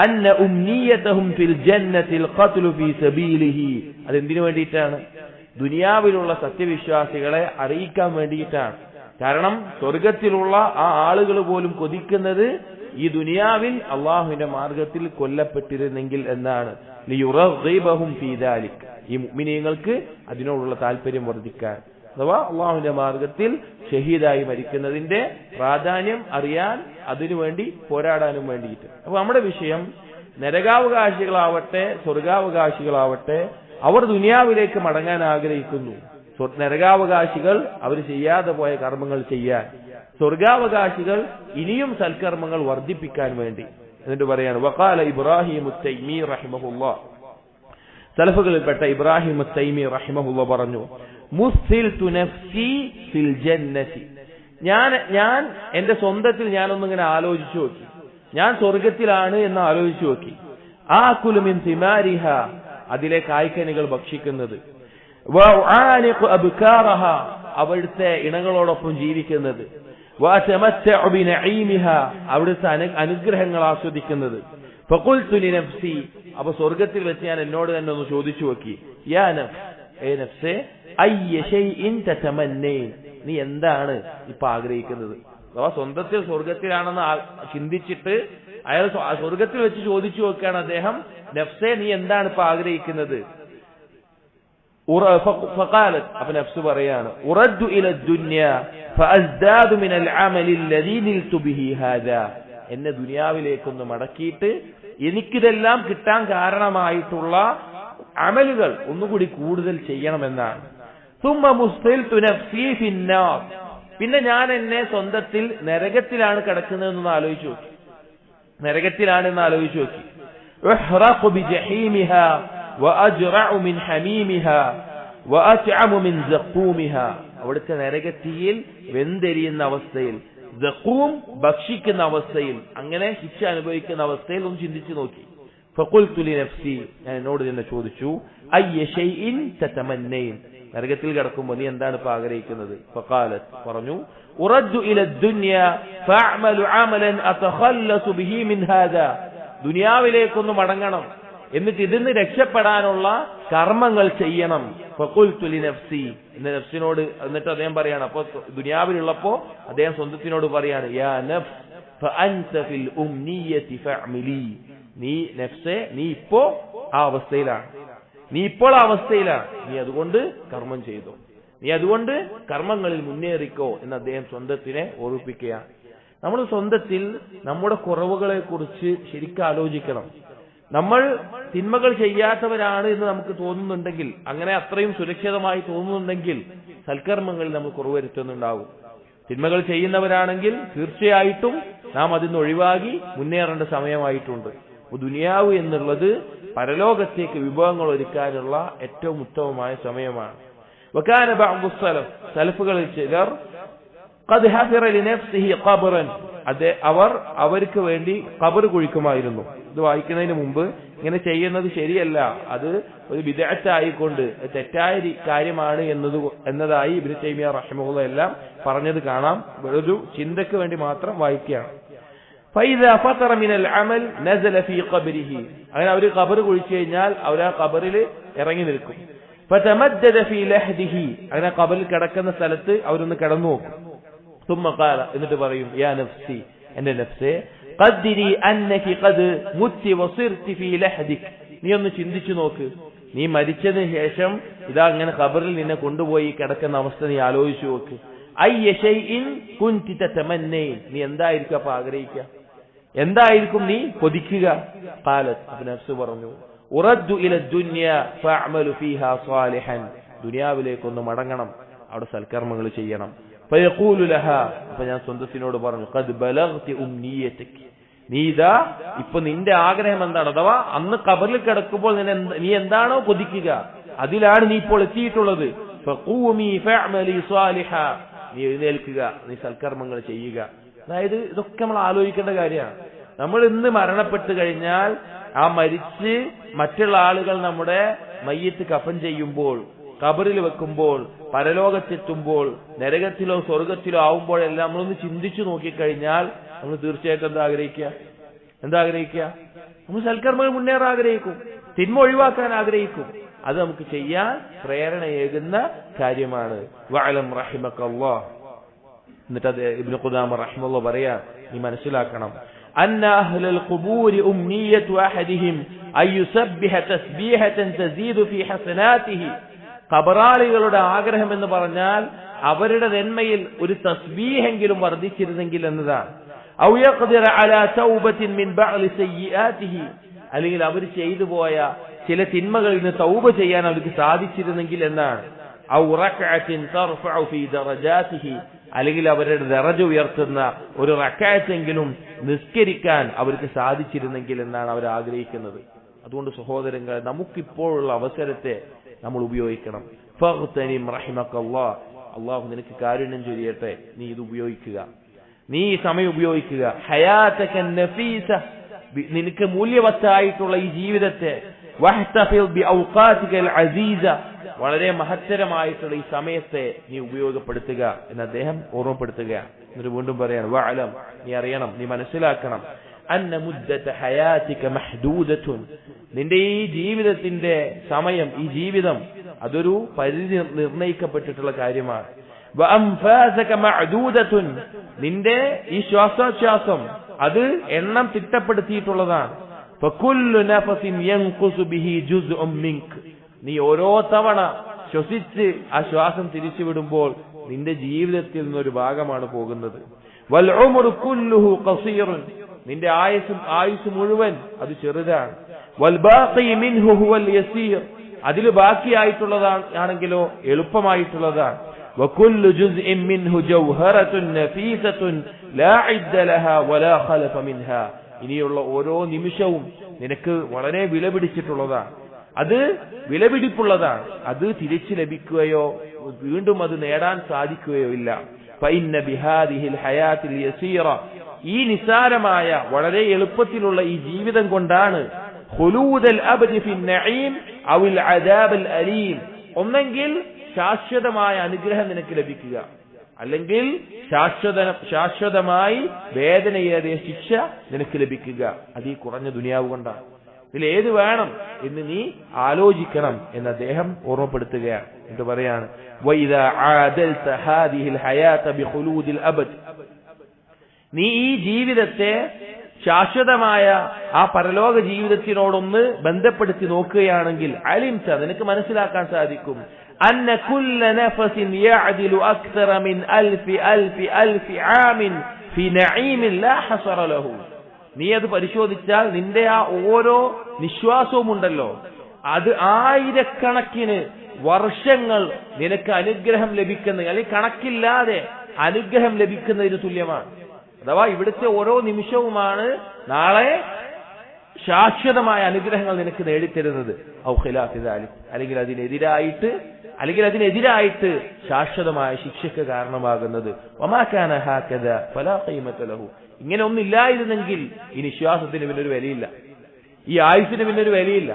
അന്ന ഉംനിയതഹും ഫിൽ ജന്നത്തിൽ ഖത്ലു ഫീ സബീലിഹി. അതെന്തിനു വേണ്ടിയിട്ടാണ്? ദുനിയാവിലുള്ള സത്യവിശ്വാസികളെ അറിയിക്കാൻ വേണ്ടിയിട്ടാണ്. കാരണം സ്വർഗത്തിലുള്ള ആ ആളുകൾ പോലും കൊതിക്കുന്നത് ഈ ദുനിയാവിൽ അള്ളാഹുവിന്റെ മാർഗത്തിൽ കൊല്ലപ്പെട്ടിരുന്നെങ്കിൽ എന്നാണ്. ലിയുറഗ്ഹിബഹും ഫീ ദാലിക, ഈ മുഅ്മിനീങ്ങൾക്ക് അതിനോടുള്ള താല്പര്യം വർദ്ധിക്കാൻ, അഥവാ അള്ളാഹുവിന്റെ മാർഗത്തിൽ ഷഹീദായി മരിക്കുന്നതിന്റെ പ്രാധാന്യം അറിയാൻ, അതിനുവേണ്ടി പോരാടാനും വേണ്ടിയിട്ട്. അപ്പൊ നമ്മുടെ വിഷയം, നരകാവകാശികളാവട്ടെ സ്വർഗാവകാശികളാവട്ടെ, അവർ ദുനിയാവിലേക്ക് മടങ്ങാൻ ആഗ്രഹിക്കുന്നു. നരകാവകാശികൾ അവർ ചെയ്യാതെ പോയ കർമ്മങ്ങൾ ചെയ്യാൻ, സ്വർഗാവകാശികൾ ഇനിയും സൽക്കർമ്മങ്ങൾ വർദ്ധിപ്പിക്കാൻ വേണ്ടി. എന്നിട്ട് പറയാണ്, വഖാല ഇബ്രാഹിം തൈമി റഹിമഹുല്ലാഹ്, സലഫുകളിൽപ്പെട്ട ഇബ്രാഹിം തൈമി റഹിമഹുല്ലാഹ് പറഞ്ഞു, മുസ്തിൽതു നഫ്സി ഫിൽ ജന്നതി, ഞാൻ എന്റെ സ്വന്തത്തിൽ ഞാനൊന്നിങ്ങനെ ആലോചിച്ചു നോക്കി, ഞാൻ സ്വർഗത്തിലാണ് എന്ന് ആലോചിച്ചു നോക്കി. ആകുലു മിൻ തിമാരിഹ, അതിലെ കായ്ക്കനികൾ ഭക്ഷിക്കുന്നത്, വഅാനിഖു അബ്കാറഹ, അവിടുത്തെ ഇണകളോടൊപ്പം ജീവിക്കുന്നത്, വഅതമത്തഉ ബിനഈമിഹ, അവിടുത്തെ അനുഗ്രഹങ്ങൾ ആസ്വദിക്കുന്നത്. ഫഖുൽതു ലിനഫ്സി, അപ്പൊ സ്വർഗത്തിൽ വെച്ച് ഞാൻ എന്നോട് തന്നെ ഒന്ന് ചോദിച്ചു നോക്കി, യാ നഫ്സ്, ഏ നഫ്സേ, അയ്യ ശൈഇൻ തതമന്നൈൻ, നീ എന്താണ് ഇപ്പൊ ആഗ്രഹിക്കുന്നത്? അഥവാ സ്വന്തത്തിൽ സ്വർഗത്തിലാണെന്ന് ചിന്തിച്ചിട്ട് അയാൾ സ്വർഗത്തിൽ വെച്ച് ചോദിച്ചു നോക്കുകയാണ് അദ്ദേഹം, നഫ്സേ നീ എന്താണ് ഇപ്പൊ ആഗ്രഹിക്കുന്നത്? ഫഖാലത്, അപ്പൊ നഫ്സ് പറയാണ്, ഉറദ്ദു ഇല ദുനിയ ഫഅസ്ദാദു മിനൽ അമലി അല്ലദീ നിൽതു ബിഹി ഹാദാ, എന്നെ ദുനിയാവിലേക്കൊന്ന് മടക്കിയിട്ട് എനിക്കിതെല്ലാം കിട്ടാൻ കാരണമായിട്ടുള്ള അമലുകൾ ഒന്നുകൂടി കൂടുതൽ ചെയ്യണമെന്നാണ്. സുമ്മ മുസ്തിൽതു നഫ്സി ഫിന്നാർ, പിന്നെ ഞാൻ എന്നെ സ്വന്തത്തിൽ നരകത്തിലാണ് കിടക്കുന്നതെന്ന് ആലോചിച്ചു നോക്കി, നരകത്തിലാണെന്ന് ആലോചിച്ചു നോക്കി. ഉഹ്റഖു ബിജഹീമിഹാ വഅജ്റഉ മിൻ ഹമീമിഹാ വഅത്അമു മിൻ സഖൂമിഹാ, അവിടുത്തെ നരകത്തിയിൽ വെന്തെരിയുന്ന അവസ്ഥയിൽ സഖൂം ഭക്ഷിക്കുന്ന അവസ്ഥയിൽ, അങ്ങനെ ശിക്ഷ അനുഭവിക്കുന്ന അവസ്ഥയിൽ ഒന്ന് ചിന്തിച്ചു നോക്കി. ഫഖുൽതു ലിനഫ്സി, ഞാൻ എന്നോട് തന്നെ ചോദിച്ചു, അയ്യ ശൈഇൻ തതമന്നൈൻ, നരകത്തിൽ കിടക്കുമ്പോൾ നീ എന്താണ് ഇപ്പൊ ആഗ്രഹിക്കുന്നത്? ഫഖാലത്, പറഞ്ഞു, ഉറദ്ദു ഇല ദുനിയ ഫഅഅമലു അമലൻ അതഖല്ലസു ബിഹി മിൻ ഹാദാ, ദുനിയാവിലേക്കൊന്ന് മടങ്ങണം, എന്നിട്ട് ഇതിന് രക്ഷപ്പെടാനുള്ള കർമ്മങ്ങൾ ചെയ്യണം. ഫഖുൽതു ലിനഫ്സി, എന്റെ നഫ്സിനോട്. എന്നിട്ട് അദ്ദേഹം പറയാണ്, അപ്പൊ ദുനിയാവിലുള്ളപ്പോ അദ്ദേഹം സ്വന്തത്തിനോട് പറയാണ്, യാ നഫ്സ് ഫഅൻത ഫിൽ ഉംനിയതി ഫഅമിലി, നീ നഫ്സേ, നീ ഇപ്പോ ആ അവസ്ഥയിലാണ്, നീ അതുകൊണ്ട് കർമ്മം ചെയ്തു, നീ അതുകൊണ്ട് കർമ്മങ്ങളിൽ മുന്നേറിക്കോ എന്ന് അദ്ദേഹം സ്വന്തത്തിനെ ഓർമ്മിപ്പിക്കുകയാണ്. നമ്മൾ സ്വന്തത്തിൽ നമ്മുടെ കുറവുകളെ കുറിച്ച് ശരിക്കും ആലോചിക്കണം. നമ്മൾ തിന്മകൾ ചെയ്യാത്തവരാണ് എന്ന് നമുക്ക് തോന്നുന്നുണ്ടെങ്കിൽ, അങ്ങനെ അത്രയും സുരക്ഷിതമായി തോന്നുന്നുണ്ടെങ്കിൽ സൽക്കർമ്മങ്ങളിൽ നമ്മൾ കുറവ് വരുത്തുന്നുണ്ടാവും. തിന്മകൾ ചെയ്യുന്നവരാണെങ്കിൽ തീർച്ചയായിട്ടും നാം അതിന് ഒഴിവാക്കി മുന്നേറേണ്ട സമയമായിട്ടുണ്ട്. ദുനിയാവ് എന്നുള്ളത് പരലോകത്തേക്ക് വിഭവങ്ങൾ ഒരുക്കാനുള്ള ഏറ്റവും ഉത്തമമായ സമയമാണ്. വകാന ബഅദു സലഫ്, സലഫുകളിൽ ചിലർ ഖദ് ഹഫറ ലിനഫ്സിഹി ഖബ്റൻ, അവർക്ക് വേണ്ടി ഖബർ കുഴിക്കുമായിരുന്നു. ഇത് വായിക്കുന്നതിന് മുമ്പ് ഇങ്ങനെ ചെയ്യുന്നത് ശരിയല്ല, അത് ഒരു ബിദ്അത്ത് ആയിക്കൊണ്ട് തെറ്റായ കാര്യമാണ് എന്നതായി ഇബ്നു തൈമിയ റഹിമഹുല്ലാഹ് എല്ലാം പറഞ്ഞത് കാണാം. ഒരു ചിന്തയ്ക്ക് വേണ്ടി മാത്രം വായിക്കുകയാണ്. ഫൈദാ ഫതറ മിനൽ അമൽ നസല ഫീ ഖബ്രിഹി, അങ്ങനെ അവർ ഖബർ കുഴിച്ചു കഴിഞ്ഞാൽ അവർ ആ ഖബറിൽ ഇറങ്ങി നിൽക്കും. ഫതമദ്ദദ ഫീ ലഹ്ദിഹി, അങ്ങനെ ഖബറിൽ കിടക്കുന്ന സ്ഥലത്ത് അവരൊന്ന് കിടന്നു നോക്കും. ثم قال, എന്നിട്ട് പറയും, യാ നഫ്സി, എന്റെ നഫ്സേ, ഖദ്രി അന്നകി ഖദ് മുത്തി വസിർതി ഫീ ലഹ്ദിക്, നീ ഒന്ന് ചിന്തിച്ചു നോക്ക്, നീ മരിച്ചതിന് ശേഷം ഇതാ അങ്ങനെ ഖബറിൽ നിന്നെ കൊണ്ടുപോയി കിടക്കുന്ന അവസ്ഥ നീ ആലോചിച്ചു നോക്ക്. അയ്യ ശൈഇൻ കുൻതി തതമന്നൈൻ, നീ എന്തായിരിക്കും അപ്പൊ ആഗ്രഹിക്കുക, എന്തായിരിക്കും നീ കൊതിക്കുക? ഖാലത്, അപ്പൊ നഫ്സ് പറഞ്ഞു, ഉറദ്ദു ഇല ദുനിയ ഫഅഅമലു ഫീഹാ സാലിഹൻ, ദുനിയാവിലേക്കൊന്ന് മടങ്ങണം, അവിടെ സൽക്കർമ്മങ്ങൾ ചെയ്യണം. ഫയഖൂലു ലഹാ, അപ്പൊ ഞാൻ സ്വന്തത്തിനോട് പറഞ്ഞു, ഖദ് ബലഗ്തി ഉംനിയതക്, നീ ഇതാ ഇപ്പൊ നിന്റെ ആഗ്രഹം എന്താണ്, അഥവാ അന്ന് ഖബറിൽ കിടക്കുമ്പോൾ നീ എന്താണോ കൊതിക്കുക അതിലാണ് നീ ഇപ്പോൾ എത്തിയിട്ടുള്ളത്. ഫഖൂമി ഫഅഅമലി സാലിഹാ, നീ എഴുന്നേൽക്കുക, നീ സൽക്കർമ്മങ്ങൾ ചെയ്യുക. അതായത് ഇതൊക്കെ നമ്മൾ ആലോചിക്കേണ്ട കാര്യമാണ്. നമ്മൾ ഇന്ന് മരണപ്പെട്ടു കഴിഞ്ഞാൽ ആ മരിച്ച് മറ്റുള്ള ആളുകൾ നമ്മുടെ മയ്യത്ത് കഫൻ ചെയ്യുമ്പോൾ, ഖബറിൽ വെക്കുമ്പോൾ, പരലോകത്തെത്തുമ്പോൾ, നരകത്തിലോ സ്വർഗത്തിലോ ആവുമ്പോഴെല്ലാം നമ്മളൊന്ന് ചിന്തിച്ചു നോക്കിക്കഴിഞ്ഞാൽ നമ്മൾ തീർച്ചയായിട്ടും എന്താ ആഗ്രഹിക്കുക? നമ്മൾ സൽക്കർമ്മങ്ങൾ മുന്നേറാൻ ആഗ്രഹിക്കും, തിന്മ ഒഴിവാക്കാൻ ആഗ്രഹിക്കും. അത് നമുക്ക് ചെയ്യാൻ പ്രേരണയേകുന്ന കാര്യമാണ്. വഅലം റഹിമക്കല്ലാഹ്, എന്നിട്ട് അത് ഇബ്നു ഖുദാമ റഹിമഹുല്ലാഹ് പറയാ, നീ മനസ്സിലാക്കണം, അന്ന അഹ്ലൽ ഖുബൂരി ഉംനിയതു അഹദിഹിം അയ്യുസബ്ബിഹ തസ്ബീഹതൻ തസീദു ഫീ ഹസനാതിഹി, ഖബറാളികളുടെ ആഗ്രഹം എന്ന് പറഞ്ഞാൽ അവരുടെ നന്മയിൽ ഒരു തസ്ബീഹെങ്കിലും വർദ്ധിച്ചിരുന്നെങ്കിൽ എന്നതാണ്. ഔ യഖ്ദിറ അലാ തൗബത്തിൻ മിൻ ബഅദി സയ്യിആതിഹി, അല്ലെങ്കിൽ അവർ ചെയ്തു പോയ ചില തിന്മകളിൽ നിന്ന് തൗബ ചെയ്യാൻ അവർക്ക് സാധിച്ചിരുന്നെങ്കിൽ എന്നാണ്. ഔ റക്അത്തിൻ തർഫഉ ഫീ ദറജാതിഹി, അല്ലെങ്കിൽ അവരുടെ ദറജ ഉയർത്തുന്ന ഒരു റക്അത്തെങ്കിലും നിസ്കരിക്കാൻ അവർക്ക് സാധിച്ചിരുന്നെങ്കിൽ എന്നാണ് അവർ ആഗ്രഹിക്കുന്നത്. അതുകൊണ്ട് സഹോദരങ്ങൾ, നമുക്കിപ്പോഴുള്ള അവസരത്തെ നമ്മൾ ഉപയോഗിക്കണം. ഫഗ്തനിം റഹിമക്കല്ലാഹ്, അല്ലാഹു നിനക്ക് കാരുണ്യം ചൊരിയട്ടെ, നീ ഇത് ഉപയോഗിക്കുക, നീ ഈ സമയം ഉപയോഗിക്കുക. ഹയാതക നഫീസ, നിനക്ക് മൂല്യവത്തായിട്ടുള്ള ഈ ജീവിതത്തെ, വഹ്തഫിൽ ബി ഔഖാതികൽ അസീസ, വളരെ മഹത്തരമായിട്ടുള്ള ഈ സമയത്തെ നീ ഉപയോഗപ്പെടുത്തുക എന്ന് അദ്ദേഹം ഓർമ്മപ്പെടുത്തുക. എന്നിട്ട് വീണ്ടും പറയാണ്, വഅലം, നീ അറിയണം, നീ മനസ്സിലാക്കണം, അന്ന മുദ്ദത ഹയാതിക മഹ്ദൂദതുൻ, നിന്റെ ഈ ജീവിതത്തിന്റെ സമയം, ഈ ജീവിതം അതൊരു പരിധി നിർണയിക്കപ്പെട്ടിട്ടുള്ള കാര്യമാണ്. വഅൻഫാസക മഅദൂദതുൻ, നിന്റെ ഈ ശ്വാസോച്ഛ്വാസം അത് എണ്ണം തിട്ടപ്പെടുത്തിയിട്ടുള്ളതാണ്. ഫകുല്ലു നഫസിൻ യൻഖുസു ബിഹി ജുസ്ഉം മിൻക, നീ ഓരോ തവണ ശ്വസിച്ച് ആ ശ്വാസം തിരിച്ചുവിടുമ്പോൾ നിന്റെ ജീവിതത്തിൽ നിന്നൊരു ഭാഗമാണ് പോകുന്നത്. വൽ ഉംറു കുല്ലുഹു ഖസീറുൻ, നിന്റെ ആയുസ് മുഴുവൻ അത് ചെറുതാണ്. വൽ ബാഖി മിൻഹു ഹുവൽ യസീർ, അതിൽ ബാക്കിയായിട്ടുള്ളതാണെങ്കിലോ എളുപ്പമായിട്ടുള്ളതാണ്. വകുല്ലു ജുസ്ഇൻ മിൻഹു ജൗഹറത്തുൻ നഫീസത്തുൻ ലാ ഇദ്ദ ലഹാ വലാ ഖലഫ മിൻഹാ, ഇനിയുള്ള ഓരോ നിമിഷവും നിനക്ക് വളരെ വിലപിടിച്ചിട്ടുള്ളതാണ്, അത് വിലപിടിപ്പുള്ളതാണ്, അത് തിരിച്ചു ലഭിക്കുകയോ വീണ്ടും അത് നേടാൻ സാധിക്കുകയോ ഇല്ല. ഫഇന്ന ബിഹാദിഹിൽ ഹയാത്തിൽ യസീറ, ഈ നിസാരമായ വളരെ എളുപ്പത്തിലുള്ള ഈ ജീവിതം കൊണ്ടാണ് ഖുലൂദൽ അബ്ദി ഫിൻ നഈം ഔൽ അദാബൽ അലീം, ഒന്നെങ്കിൽ ശാശ്വതമായ അനുഗ്രഹം നിനക്ക് ലഭിക്കുക, അല്ലെങ്കിൽ ശാശ്വതമായി വേദനയേറിയ ശിക്ഷ നിനക്ക് ലഭിക്കുക. അത് ഈ കുറഞ്ഞ ദുനിയാവ് കൊണ്ടാണ്. ഇതിലേത് വേണം എന്ന് നീ ആലോചിക്കണം എന്ന് അദ്ദേഹം ഓർമ്മപ്പെടുത്തുകയാണ്. എന്നിട്ട് പറയാണ് വഇദാ ആദൽത ഹാദിഹിൽ ഹയാത ബിഖുലൂദിൽ അബദ്, നീ ഈ ജീവിതത്തെ ശാശ്വതമായ ആ പരലോക ജീവിതത്തിനോടൊന്ന് ബന്ധപ്പെടുത്തി നോക്കുകയാണെങ്കിൽ അലിംത, നിനക്ക് മനസ്സിലാക്കാൻ സാധിക്കും അന്ന കുല്ല നഫസിൻ യഅദിലു അക്തറ മിൻ അൽഫി അൽഫി അൽഫി ആമിൻ ഫി നഈമിൻ ലാ ഹസറ ലഹു. നീ അത് പരിശോധിച്ചാൽ നിന്റെ ആ ഓരോ നിശ്വാസവും ഉണ്ടല്ലോ, അത് ആയിരക്കണക്കിന് വർഷങ്ങൾ നിനക്ക് അനുഗ്രഹം ലഭിക്കുന്ന, അല്ലെങ്കിൽ കണക്കില്ലാതെ അനുഗ്രഹം ലഭിക്കുന്നതിന് തുല്യമാണ്. അഥവാ ഇവിടുത്തെ ഓരോ നിമിഷവുമാണ് നാളെ ശാശ്വതമായ അനുഗ്രഹങ്ങൾ നിനക്ക് നേടിത്തരുന്നത്. ഔ ഖിലാഫി ദാലിക്, അല്ലെങ്കിൽ അതിനെതിരായിട്ട് ശാശ്വതമായ ശിക്ഷയ്ക്ക് കാരണമാകുന്നത്. വമാ കാന ഹാകദാ ഫലാ ഖീമത ലഹു, ഇങ്ങനെ ഒന്നില്ലായിരുന്നെങ്കിൽ ഈ നിശ്വാസത്തിന് പിന്നൊരു വിലയില്ല, ഈ ആയുസ്സിന് പിന്നൊരു വിലയില്ല.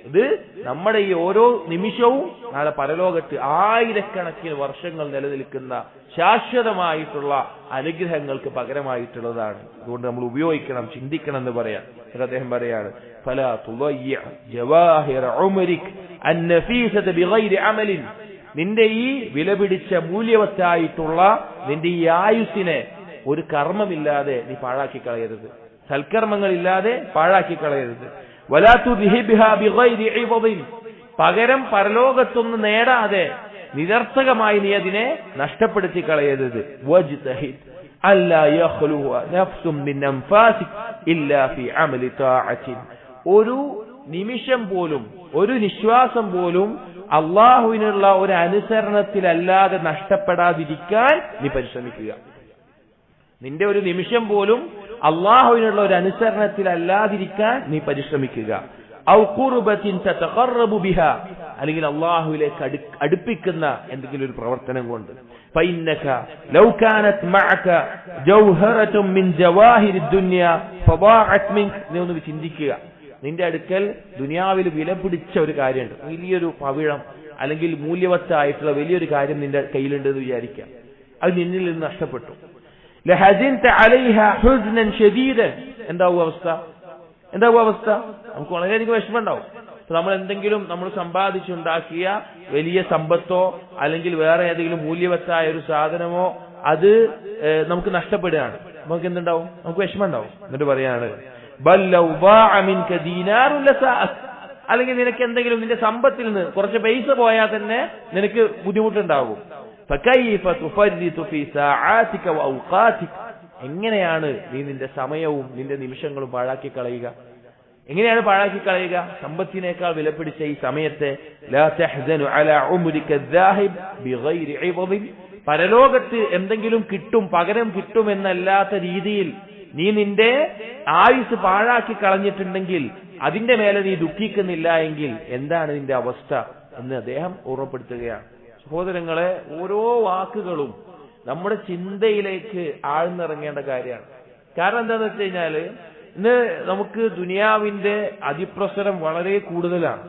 ഇത് നമ്മുടെ ഈ ഓരോ നിമിഷവും നാളെ പരലോകത്ത് ആയിരക്കണക്കിന് വർഷങ്ങൾ നിലനിൽക്കുന്ന ശാശ്വതമായിട്ടുള്ള അനുഗ്രഹങ്ങൾക്ക് പകരമായിട്ടുള്ളതാണ്. അതുകൊണ്ട് നമ്മൾ ഉപയോഗിക്കണം, ചിന്തിക്കണം എന്ന് പറയാം. അദ്ദേഹം പറയാണ് ഫലാ തുളയ്യ ജവാഹിറ ഉമരിക് അന്നഫീസത ബിഗൈരി അമലിൻ, നിന്റെ ഈ വിലപിടിച്ച മൂല്യവത്തായിട്ടുള്ള നിന്റെ ഈ ആയുസ്സിനെ ഒരു കർമ്മമില്ലാതെ നീ പാഴാക്കി കളയരുത്, സൽക്കർമ്മങ്ങളില്ലാതെ പാഴാക്കി കളയരുത്. വലാ തുദ്ഹിബ്ഹാ ബിഗൈരി ഇവദിൻ, പകരം പരലോകത്തൊന്നും നേടാതെ നിരർത്ഥകമായി നീ അതിനെ നഷ്ടപ്പെടുത്തി കളയരുത്. വജ്തഹിദ് അല്ലാ യഖ്ലുവ നഫ്സും മിൻ അൻഫാസിക് ഇല്ലാ ഫീ അമലി തആത്തിൻ, ഒരു നിമിഷം പോലും, ഒരു നിശ്വാസം പോലും അള്ളാഹുവിനുള്ള ഒരു അനുസരണത്തിലല്ലാതെ നഷ്ടപ്പെടാതിരിക്കാൻ നീ പരിശ്രമിക്കുക. നിന്റെ ഒരു നിമിഷം പോലും അള്ളാഹുവിനുള്ള ഒരു അനുസരണത്തിലല്ലാതിരിക്കാൻ നീ പരിശ്രമിക്കുക. ഔ ഖുർബത്തിൻ തതഖറബു ബിഹാ, അല്ലെങ്കിൽ അള്ളാഹുവിലേക്ക് അടുപ്പിക്കുന്ന എന്തെങ്കിലും ഒരു പ്രവർത്തനം കൊണ്ട്. ഫഇന്നക ലൗ കാനത് മഅക ജൗഹറത്തും മിൻ ജവാഹിരിദ് ദുനിയ ഫദാഅത് മിൻക, നീ ഒന്ന് ചിന്തിക്കുക, നിന്റെ അടുക്കൽ ദുനിയാവിൽ വില പിടിച്ച ഒരു കാര്യമുണ്ട്, വലിയൊരു പവിഴം അല്ലെങ്കിൽ മൂല്യവത്തായിട്ടുള്ള വലിയൊരു കാര്യം നിന്റെ കയ്യിലുണ്ടെന്ന് വിചാരിക്കാം, അത് നിന്നിൽ നിന്ന് നഷ്ടപ്പെട്ടു. ലഹസിൻത അലൈഹ ഹുസ്നൻ ശദീദൻ, എന്താവും അവസ്ഥ? നമുക്ക് വളരെയധികം വിഷമമുണ്ടാവും. നമ്മൾ എന്തെങ്കിലും നമ്മൾ സമ്പാദിച്ചുണ്ടാക്കിയ വലിയ സമ്പത്തോ അല്ലെങ്കിൽ വേറെ ഏതെങ്കിലും മൂല്യവത്തായ ഒരു സാധനമോ അത് നമുക്ക് നഷ്ടപ്പെടുകയാണ്, നമുക്ക് എന്തുണ്ടാവും? നമുക്ക് വിഷമമുണ്ടാവും. എന്നിട്ട് പറയാണ് അല്ലെങ്കിൽ നിനക്ക് എന്തെങ്കിലും നിന്റെ സമ്പത്തിൽ നിന്ന് കുറച്ച് പൈസ പോയാൽ തന്നെ നിനക്ക് ബുദ്ധിമുട്ടുണ്ടാകും. എങ്ങനെയാണ് നീ നിന്റെ സമയവും നിന്റെ നിമിഷങ്ങളും പാഴാക്കി കളയുക? എങ്ങനെയാണ് പാഴാക്കി കളയുക? സമ്പത്തിനേക്കാൾ വിലപിടിച്ച ഈ സമയത്തെ ലാ തഹ്സനു അലാ ഉംരിക ദാഹിബ് ബിഗൈരി ഇവദിൻ, പരലോകത്ത് എന്തെങ്കിലും കിട്ടും, പകരം കിട്ടുമെന്നല്ലാത്ത രീതിയിൽ നീ നിന്റെ ആയുസ് പാഴാക്കി കളഞ്ഞിട്ടുണ്ടെങ്കിൽ അതിന്റെ മേലെ നീ ദുഃഖിക്കുന്നില്ല എങ്കിൽ എന്താണ് നിന്റെ അവസ്ഥ എന്ന് അദ്ദേഹം ഓർമ്മപ്പെടുത്തുകയാണ്. സഹോദരങ്ങളെ, ഓരോ വാക്കുകളും നമ്മുടെ ചിന്തയിലേക്ക് ആഴ്ന്നിറങ്ങേണ്ട കാര്യമാണ്. കാരണം എന്താന്ന് വെച്ച് കഴിഞ്ഞാല് ഇന്ന് നമുക്ക് ദുനിയാവിന്റെ അതിപ്രസരം വളരെ കൂടുതലാണ്.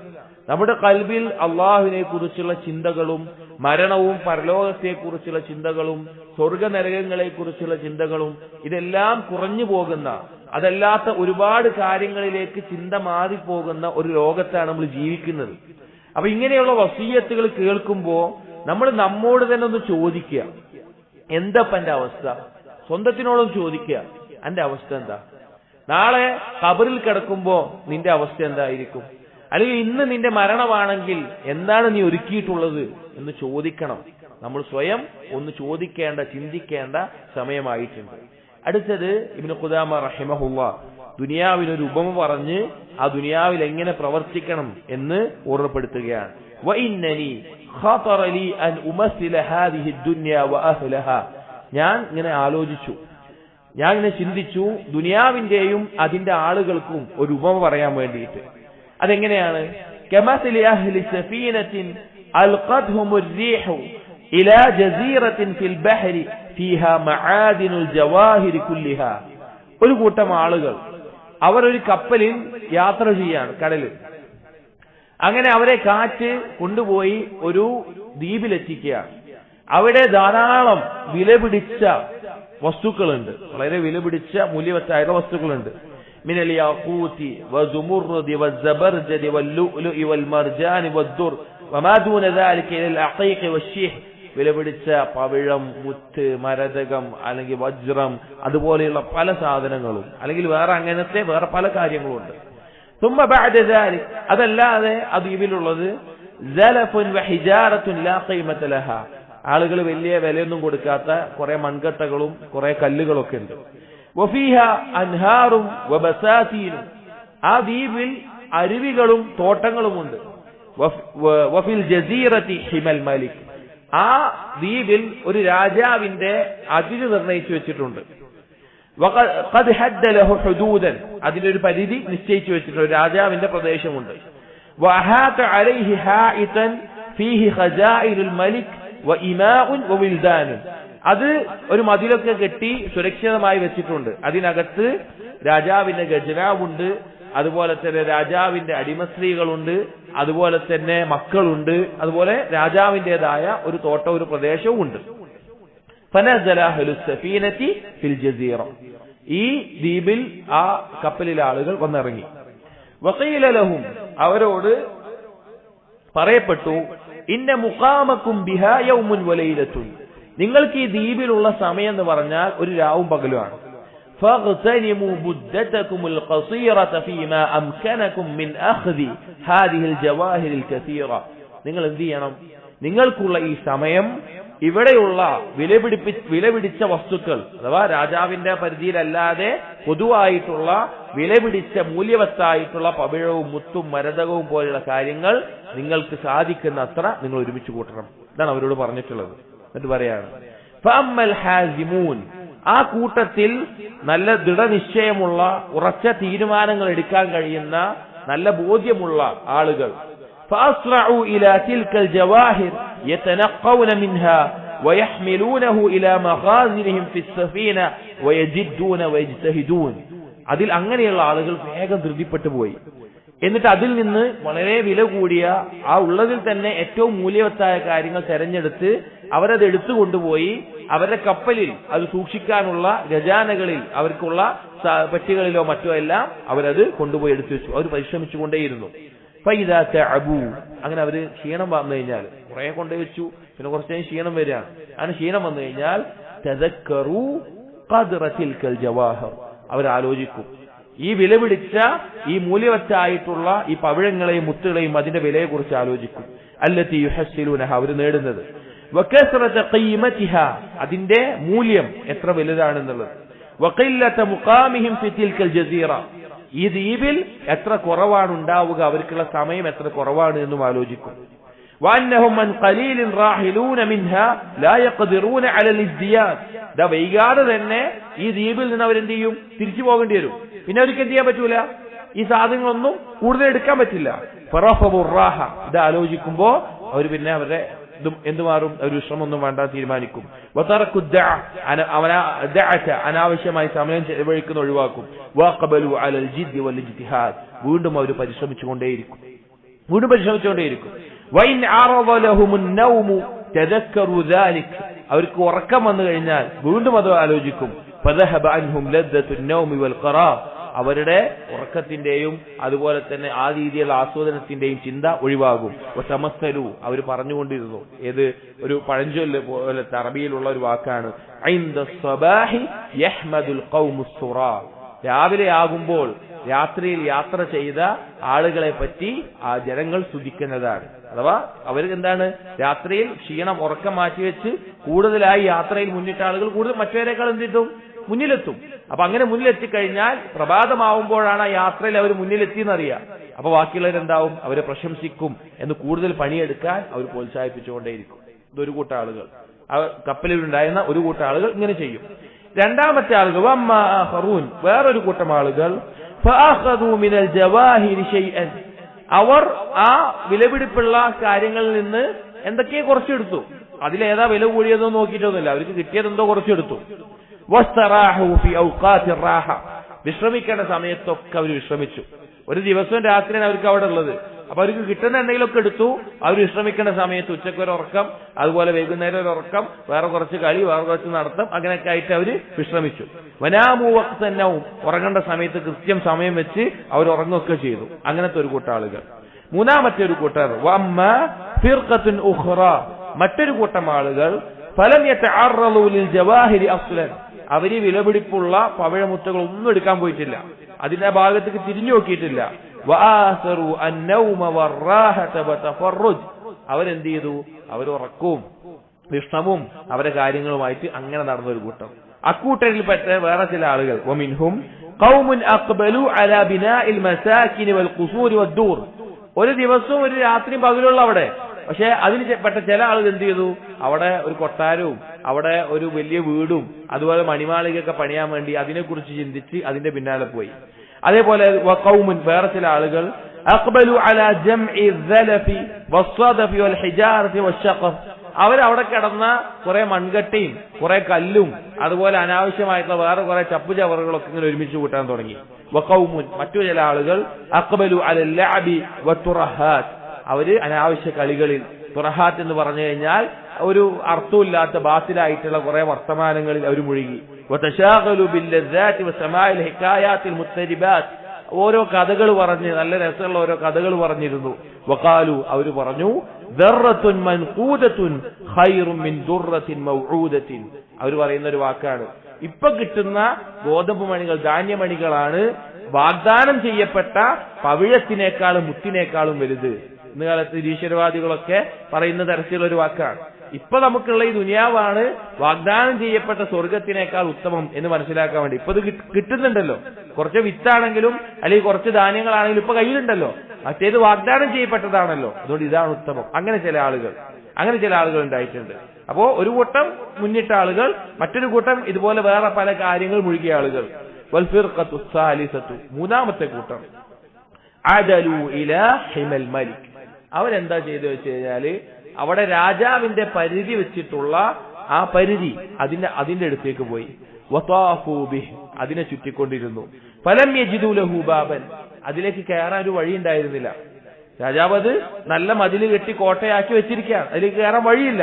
നമ്മുടെ ഖൽബിൽ അള്ളാഹുവിനെ കുറിച്ചുള്ള ചിന്തകളും മരണവും പരലോകത്തെ കുറിച്ചുള്ള ചിന്തകളും സ്വർഗനരകങ്ങളെ കുറിച്ചുള്ള ചിന്തകളും ഇതെല്ലാം കുറഞ്ഞു പോകുന്ന, അതല്ലാത്ത ഒരുപാട് കാര്യങ്ങളിലേക്ക് ചിന്ത മാറിപ്പോകുന്ന ഒരു ലോകത്താണ് നമ്മൾ ജീവിക്കുന്നത്. അപ്പൊ ഇങ്ങനെയുള്ള വസീയത്തുകൾ കേൾക്കുമ്പോ നമ്മൾ നമ്മോട് തന്നെ ഒന്ന് ചോദിക്കുക, എന്താ എന്റെ അവസ്ഥ? സ്വന്തത്തിനോടും ചോദിക്കുക, എന്റെ അവസ്ഥ എന്താ? നാളെ ഖബറിൽ കിടക്കുമ്പോ നിന്റെ അവസ്ഥ എന്തായിരിക്കും? അല്ലെങ്കിൽ ഇന്ന് നിന്റെ മരണമാണെങ്കിൽ എന്താണ് നീ ഒരുക്കിയിട്ടുള്ളത് എന്ന് ചോദിക്കണം. നമ്മൾ സ്വയം ഒന്ന് ചോദിക്കേണ്ട, ചിന്തിക്കേണ്ട സമയമായിട്ടുണ്ട്. അടുത്തത് ഇബ്നു ഖുദാമ റഹിമഹുല്ലാഹ് ദുനിയാവിനൊരു ഉപമ പറഞ്ഞ് ആ ദുനിയാവിൽ എങ്ങനെ പ്രവർത്തിക്കണം എന്ന് ഓർമ്മപ്പെടുത്തുകയാണ്. വഇന്നനി ഖതറ ലി അൻ ഉമസ്സില ഹാദിഹി ദുനിയ വഅഹ്ലഹാ, ഞാൻ ഇങ്ങനെ ആലോചിച്ചു, ഞാൻ ഇങ്ങനെ ചിന്തിച്ചു, ദുനിയാവിന്റെയും അതിന്റെ ആളുകൾക്കും ഒരു ഉപമ പറയാൻ വേണ്ടിയിട്ട്. അതെങ്ങനെയാണ്? കമസലി അഹ്ലി സഫീനത്തിൻ അൽഖത്ഹുമുർ റീഹു ഇലാ ജസീറത്തിൻ ഫിൽ ബഹരി ഫീഹാ മആദിനുൽ ജവാഹിരി കുല്ലിഹാ. ഒരു കൂട്ടം ആളുകൾ അവർ ഒരു കപ്പലിൽ യാത്ര ചെയ്യാണ് കടലിൽ. അങ്ങനെ അവരെ കാറ്റ് കൊണ്ടുപോയി ഒരു ദ്വീപിലെത്തിക്കുകയാണ്. അവിടെ ധാരാളം വിലപിടിച്ച വസ്തുക്കളുണ്ട്, വളരെ വിലപിടിച്ച മൂല്യവത്തായ വസ്തുക്കളുണ്ട്. മിനൽ യാഖൂതി വസുമുർദി വസ്സബർജദി വല്ലുഉലു വൽമർജാനി വദ്ദുർ വമാ ദൂന ദാലിക ഇലൽ അഖീഖി വശ്ശീഹ്. വിലപിടിച്ച പവിഴം, മുത്ത്, മരതകം, അല്ലെങ്കിൽ വജ്രം, അതുപോലെയുള്ള പല സാധനങ്ങളും, അല്ലെങ്കിൽ വേറെ അങ്ങനത്തെ വേറെ പല കാര്യങ്ങളും ഉണ്ട്. ثم بعد ذلك അതല്ലാതെ ആ ദ്വീപിലുള്ളത് സലഫുൻ വഹിജാറത്തുൻ ലാ ഖീമത ലഹാ. ആളുകൾ വലിയ വിലയൊന്നും കൊടുക്കാത്ത കുറെ മൺകട്ടകളും കുറെ കല്ലുകളൊക്കെ ഉണ്ട്. വഫീഹ അൻഹാറും വബസാതീനും. ആ ദ്വീപിൽ അരുവികളും തോട്ടങ്ങളുമുണ്ട്. വഫിൽ ജസീറത്തി ഹിമൽ മലിക്. ആ ദ്വീപിൽ ഒരു രാജാവിന്റെ അതിര് നിർണയിച്ചു വെച്ചിട്ടുണ്ട്. ഖദ് ഹദ്ദ ലഹു ഹുദൂദൻ. അതിലൊരു പരിധി നിശ്ചയിച്ചു വെച്ചിട്ടുണ്ട്, രാജാവിന്റെ പ്രദേശമുണ്ട്. വഅഹാത അലൈഹി ഹായിതൻ ഫീഹി ഖസാഇലുൽ മലിക് വഇമാഉൻ വവിൽദാൻ. അത് ഒരു മതിലൊക്കെ കെട്ടി സുരക്ഷിതമായി വെച്ചിട്ടുണ്ട്. അതിനകത്ത് രാജാവിന്റെ ഖജനാവുണ്ട്, അതുപോലെ തന്നെ രാജാവിന്റെ അടിമസ്ത്രീകളുണ്ട്, അതുപോലെ തന്നെ മക്കളുണ്ട്, അതുപോലെ രാജാവിന്റേതായ ഒരു തോട്ടം, ഒരു പ്രദേശവും ഉണ്ട്. ഫനസല അഹ്ലുസ് സഫീനതി ഫിൽ ജസീറ. ഈ ദ്വീപിൽ ആ കപ്പലിലെ ആളുകൾ വന്നിറങ്ങി. വഖീല ലഹും, അവരോട് പറയപ്പെട്ടു, ഇന്ന മുഖാമക്കും ബിഹാ യൗമുൻ വലൈലത്തുൻ. നിങ്ങൾക്ക് ഈ ദ്വീപിലുള്ള സമയം എന്ന് പറഞ്ഞാൽ ഒരു രാവും പകലുമാണ്. فاغتنموا مدتكم القصيرة فيما أمكنكم من أخذ هذه الجواهر الكثيرة. നിങ്ങൾ എന്ത് ചെയ്യണം? നിങ്ങൾക്കുള്ള ഈ സമയം ഇവിടെയുള്ള വിലപിടിച്ച വസ്തുക്കൾ, അഥവാ രാജാവിന്റെ പരിധിയിലല്ലാതെ പൊതുവായിട്ടുള്ള വിലപിടിച്ച മൂല്യവത്തായിട്ടുള്ള പവിഴവും മുത്തും മരതകവും പോലെയുള്ള കാര്യങ്ങൾ നിങ്ങൾക്ക് സാധിക്കുന്ന അത്ര നിങ്ങൾ ഒരുമിച്ച് കൂട്ടണം. ഇതാണ് അവരോട് പറഞ്ഞിട്ടുള്ളത്. എന്നിട്ട് പറയാണ്, ഫഅമ്മൽ ഹാസിമൂൻ. ആ കൂട്ടത്തിൽ നല്ല ദൃഢനിശ്ചയമുള്ള ഉറച്ച തീരുമാനങ്ങൾ എടുക്കാൻ കഴിയുന്ന നല്ല ബോധ്യമുള്ള ആളുകൾ, فأسرعوا إلى تلك الجواهر يتنقون منها ويحملونه إلى مخازنهم في السفينة ويجدون ويجتهدون. അതിൽ അങ്ങനെയുള്ള ആളുകൾ വേഗം ധൃതിപ്പെട്ടു പോയി. എന്നിട്ട് അതിൽ നിന്ന് വളരെ വില കൂടിയ ആ ഉള്ളതിൽ തന്നെ ഏറ്റവും മൂല്യവത്തായ കാര്യങ്ങൾ തെരഞ്ഞെടുത്ത് അവരത് എടുത്തുകൊണ്ടുപോയി അവരുടെ കപ്പലിൽ അത് സൂക്ഷിക്കാനുള്ള ഖജാനകളിൽ, അവർക്കുള്ള പെട്ടികളിലോ മറ്റോ എല്ലാം അവരത് കൊണ്ടുപോയി എടുത്തു വെച്ചു. അവർ പരിശ്രമിച്ചുകൊണ്ടേയിരുന്നു. അങ്ങനെ അവര് ക്ഷീണം വന്നു കഴിഞ്ഞാൽ, കുറെ കൊണ്ടുപോയി വെച്ചു, പിന്നെ കുറച്ച് ക്ഷീണം വരികയാണ്. അങ്ങനെ ക്ഷീണം വന്നു കഴിഞ്ഞാൽ തദക്കറൂ ഖദ്റ തിൽകൽ ജവാഹർ. അവരാലോചിക്കും, ഈ വിലപിടിച്ച ഈ മൂല്യവത്തായിട്ടുള്ള ഈ പവിഴങ്ങളെയും മുത്തുകളെയും അതിന്റെ വിലയെ കുറിച്ച് ആലോചിക്കും. അല്ലത്തി യുഹസ്സിലൂനഹ, അവർ നേടുന്നത്. വകസ്റത ഖീമതിഹ, അതിന്റെ മൂല്യം എത്ര വലുതാണെന്നുള്ളത്. വഖില്ലത മുഖാമിഹിം ഫി തിൽകൽ ജസീറ, ഈ ദ്വീപിൽ എത്ര കുറവാണ് ഉണ്ടാവുക, അവർക്കുള്ള സമയം എത്ര കുറവാണ് എന്നും ആലോചിക്കും. വഅന്നഹും മൻ ഖലീലിൻ റാഹിലൂന മിൻഹാ ലാ യഖ്ദിറൂന അലൽ ഇസ്തിയാദ്. ദാ വൈകാതെ തന്നെ ഈ ദ്വീപിൽ നിന്ന് അവരെന്ത് ചെയ്യും? തിരിച്ചു പോകേണ്ടി വരും. പിന്നെ അവർക്ക് എന്ത് ചെയ്യാൻ പറ്റൂല? ഈ സാധനങ്ങളൊന്നും കൂടുതൽ എടുക്കാൻ പറ്റില്ല. ഫറഫബുർ റാഹ, ഇത് ആലോചിക്കുമ്പോ അവർ പിന്നെ അവരുടെ എന്തുമാറും ഒരു വിശ്രമൊന്നും വേണ്ട തീരുമാനിക്കും. അനാവശ്യമായി സമയം ചെലവഴിക്കുന്ന ഒഴിവാക്കും. വഖബലു അലൽ ജിദ്ദി വൽ ഇജ്തിഹാദ്, വീണ്ടും അവർ പരിശ്രമിച്ചുകൊണ്ടേയിരിക്കും. വൈൻ അറദ ലഹുമുൻ നൗമു തദക്കറു ദാലിക്, അവർക്ക് ഉറക്കം വന്നു കഴിഞ്ഞാൽ വീണ്ടും അത് ആലോചിക്കും. ഫദഹബ അൻഹും ലദ്ദത്തുൻ നൗമി വൽ ഖറാർ, അവരുടെ ഉറക്കത്തിന്റെയും അതുപോലെ തന്നെ ആ രീതിയിലുള്ള ആസ്വാദനത്തിന്റെയും ചിന്ത ഒഴിവാകും. തമസ്സലു, അവർ പറഞ്ഞുകൊണ്ടിരുന്നു. ഏത് ഒരു പഴഞ്ചൊല്ല് പോലത്തെ അറബിയിലുള്ള ഒരു വാക്കാണ്, ഐന്ദ സ്വബാഹി യഹ്മദുൽ ഖൗമുസ് സുറാ. രാവിലെ ആകുമ്പോൾ രാത്രിയിൽ യാത്ര ചെയ്ത ആളുകളെ പറ്റി ആ ജനങ്ങൾ സ്തുതിക്കുന്നതാണ്. അഥവാ അവർ എന്താണ്, രാത്രിയിൽ ക്ഷീണം ഉറക്കം മാറ്റിവെച്ച് കൂടുതലായി യാത്രയിൽ മുന്നിട്ട ആളുകൾ കൂടുതൽ മറ്റവരെക്കാൾ എന്ത് കിട്ടും? മുന്നിലെത്തും. അപ്പൊ അങ്ങനെ മുന്നിലെത്തിക്കഴിഞ്ഞാൽ പ്രഭാതമാവുമ്പോഴാണ് ആ യാത്രയിൽ അവർ മുന്നിലെത്തിയെന്നറിയാം. അപ്പൊ ബാക്കിയുള്ളവരെന്താവും? അവരെ പ്രശംസിക്കും എന്ന് കൂടുതൽ പണിയെടുക്കാൻ അവർ പ്രോത്സാഹിപ്പിച്ചുകൊണ്ടേയിരിക്കും. ഇതൊരു കൂട്ടം ആളുകൾ, ആ കപ്പലിലുണ്ടായിരുന്ന ഒരു കൂട്ടം ആളുകൾ ഇങ്ങനെ ചെയ്യും. രണ്ടാമത്തെ ആളുകൾ വേറൊരു കൂട്ടം ആളുകൾ അവർ ആ വിലപിടിപ്പുള്ള കാര്യങ്ങളിൽ നിന്ന് എന്തൊക്കെയോ കുറച്ചെടുത്തു. അതിലേതാ വില കൂടിയതോ നോക്കിയിട്ടൊന്നുമില്ല, അവർക്ക് കിട്ടിയതെന്തോ കുറച്ചെടുത്തു. വസ്തറാഹു ഫി ഔഖാത്തി റാഹ, വിശ്രമിക്കേണ്ട സമയത്തൊക്കെ അവർ വിശ്രമിച്ചു. ഒരു ദിവസവും രാത്രിയാണ് അവർക്ക് അവിടെ ഉള്ളത്. അപ്പൊ അവർക്ക് കിട്ടുന്ന എന്തെങ്കിലുമൊക്കെ എടുത്തു. അവർ വിശ്രമിക്കേണ്ട സമയത്ത് ഉച്ചക്ക് ഒരു ഉറക്കം, അതുപോലെ വൈകുന്നേരം ഒരു ഉറക്കം, വേറെ കുറച്ച് കളി, വേറെ കുറച്ച് നടത്തം, അങ്ങനെയൊക്കെ ആയിട്ട് അവർ വിശ്രമിച്ചു. വനാമു വഖ്തന്നവും, ഉറങ്ങേണ്ട സമയത്ത് കൃത്യം സമയം വെച്ച് അവർ ഉറങ്ങുകയൊക്കെ ചെയ്തു. അങ്ങനത്തെ ഒരു കൂട്ടം ആളുകൾ. മൂന്നാമത്തെ ഒരു കൂട്ടർ വഅമ്മ ഫിർഖത്തുൻ ഉഖ്റ, മറ്റൊരു കൂട്ടം ആളുകൾ ഫലം യതഅറളു ലിൽ ജവാഹിരി അസ്ലൻ, അവര് വിലപിടിപ്പുള്ള പവിഴമുത്തുകൾ ഒന്നും എടുക്കാൻ പോയിട്ടില്ല, അതിന്റെ ഭാഗത്തേക്ക് തിരിഞ്ഞു നോക്കിയിട്ടില്ല. വആസറു അന്നൗമ വറാഹത വതഫറുജ്, അവരെന്ത് ചെയ്തു? അവർ ഉറക്കവും വിശ്രമവും അവരുടെ കാര്യങ്ങളുമായിട്ട് അങ്ങനെ നടന്നൊരു കൂട്ടം. അക്കൂട്ടരിൽപ്പെട്ട വേറെ ചില ആളുകൾ വമിൻഹും ഖൗമുൻ അഖ്ബലു അലാ ബിനാഇൽ മസാകിൻ വൽ ഖുസൂർ വദ്ദൂർ, ഒരു ദിവസവും ഒരു രാത്രിയും പകലുള്ള അവിടെ. പക്ഷെ അതിൽ പെട്ട ചില ആളുകൾ എന്ത് ചെയ്തു? അവിടെ ഒരു കൊട്ടാരവും അവിടെ ഒരു വലിയ വീടും അതുപോലെ മണിമാളികയൊക്കെ പണിയാൻ വേണ്ടി അതിനെക്കുറിച്ച് ചിന്തിച്ച് അതിന്റെ പിന്നാലെ പോയി. അതേപോലെ വഖൗമുൻ, വേറെ ചില ആളുകൾ അഖ്ബലു അലാ ജംഇ ദലഫി വസ്സദഫി വൽ ഹിജാറതി വശഖഫ്, അവരവിടെ കിടന്ന കുറെ മൺകട്ടയും കുറെ കല്ലും അതുപോലെ അനാവശ്യമായിട്ടുള്ള വേറെ കുറെ ചപ്പുചവറുകളൊക്കെ ഇങ്ങനെ ഒരുമിച്ച് കൂട്ടാൻ തുടങ്ങി. വഖൗമുൻ, മറ്റു ചില ആളുകൾ അഖ്ബലു അലൽ ലഅബി വതുറഹാത്ത്, അവര് അനാവശ്യ കളികളിൽ, തുറഹാത്ത് എന്ന് പറഞ്ഞു കഴിഞ്ഞാൽ ഒരു അർത്ഥമില്ലാത്ത ബാത്തിലായിട്ടുള്ള കുറെ വർത്തമാനങ്ങളിൽ അവർ മുഴുകി. വതശാഗലു ബില്ലദാതി വസമാഇൽ ഹികായാത്തിൽ മുത്തരിബാത്ത്, ഓരോ കഥകൾ പറഞ്ഞ് നല്ല രസമുള്ള ഓരോ കഥകൾ പറഞ്ഞിരുന്നു. വഖാലു, അവർ പറഞ്ഞു ദർറത്തുൻ മൻഖൂദത്തുൻ ഖൈറും മിൻ ദുർറത്തിൻ മൗഊദത്തിൻ, അവർ പറയുന്ന ഒരു വാക്കാണ്, ഇപ്പൊ കിട്ടുന്ന ഗോതമ്പ് മണികൾ, ധാന്യമണികളാണ് വാഗ്ദാനം ചെയ്യപ്പെട്ട പവിഴത്തിനേക്കാളും മുത്തിനേക്കാളും വലുത്. ഇന്ന് കാലത്ത് നിരീശ്വരവാദികളൊക്കെ പറയുന്ന തരത്തിലുള്ള ഒരു വാക്കാണ്. ഇപ്പൊ നമുക്കുള്ള ഈ ദുനിയാവാണ് വാഗ്ദാനം ചെയ്യപ്പെട്ട സ്വർഗത്തിനേക്കാൾ ഉത്തമം എന്ന് മനസ്സിലാക്കാൻ വേണ്ടി. ഇപ്പൊ ഇത് കിട്ടുന്നുണ്ടല്ലോ, കുറച്ച് വിത്താണെങ്കിലും അല്ലെങ്കിൽ കുറച്ച് ധാന്യങ്ങളാണെങ്കിലും ഇപ്പൊ കയ്യിലുണ്ടല്ലോ, മറ്റേത് വാഗ്ദാനം ചെയ്യപ്പെട്ടതാണല്ലോ, അതുകൊണ്ട് ഇതാണ് ഉത്തമം. അങ്ങനെ ചില ആളുകൾ ഉണ്ടായിട്ടുണ്ട്. അപ്പോ ഒരു കൂട്ടം മുന്നിട്ട ആളുകൾ, മറ്റൊരു കൂട്ടം ഇതുപോലെ വേറെ പല കാര്യങ്ങൾ മുഴുകിയ ആളുകൾ. വൽ ഫിർഖത്തു സാലിസത്തു, മൂന്നാമത്തെ കൂട്ടം അദലു ഇലാ ഹിമൽ മലിക്, അവരെന്താ ചെയ്തു വെച്ച് കഴിഞ്ഞാല് അവിടെ രാജാവിന്റെ പരിധി വെച്ചിട്ടുള്ള ആ പരിധി അതിന്റെ അടുത്തേക്ക് പോയി. വതാഫു ബിഹി, അതിനെ ചുറ്റിക്കൊണ്ടിരുന്നു. ഫലം യജിദു ലഹു ബാബൻ, അതിലേക്ക് കയറാൻ ഒരു വഴി ഉണ്ടായിരുന്നില്ല. രാജാവ് അത് നല്ല മതില് കെട്ടി കോട്ടയാക്കി വെച്ചിരിക്കുകയാണ്, അതിലേക്ക് കയറാൻ വഴിയില്ല.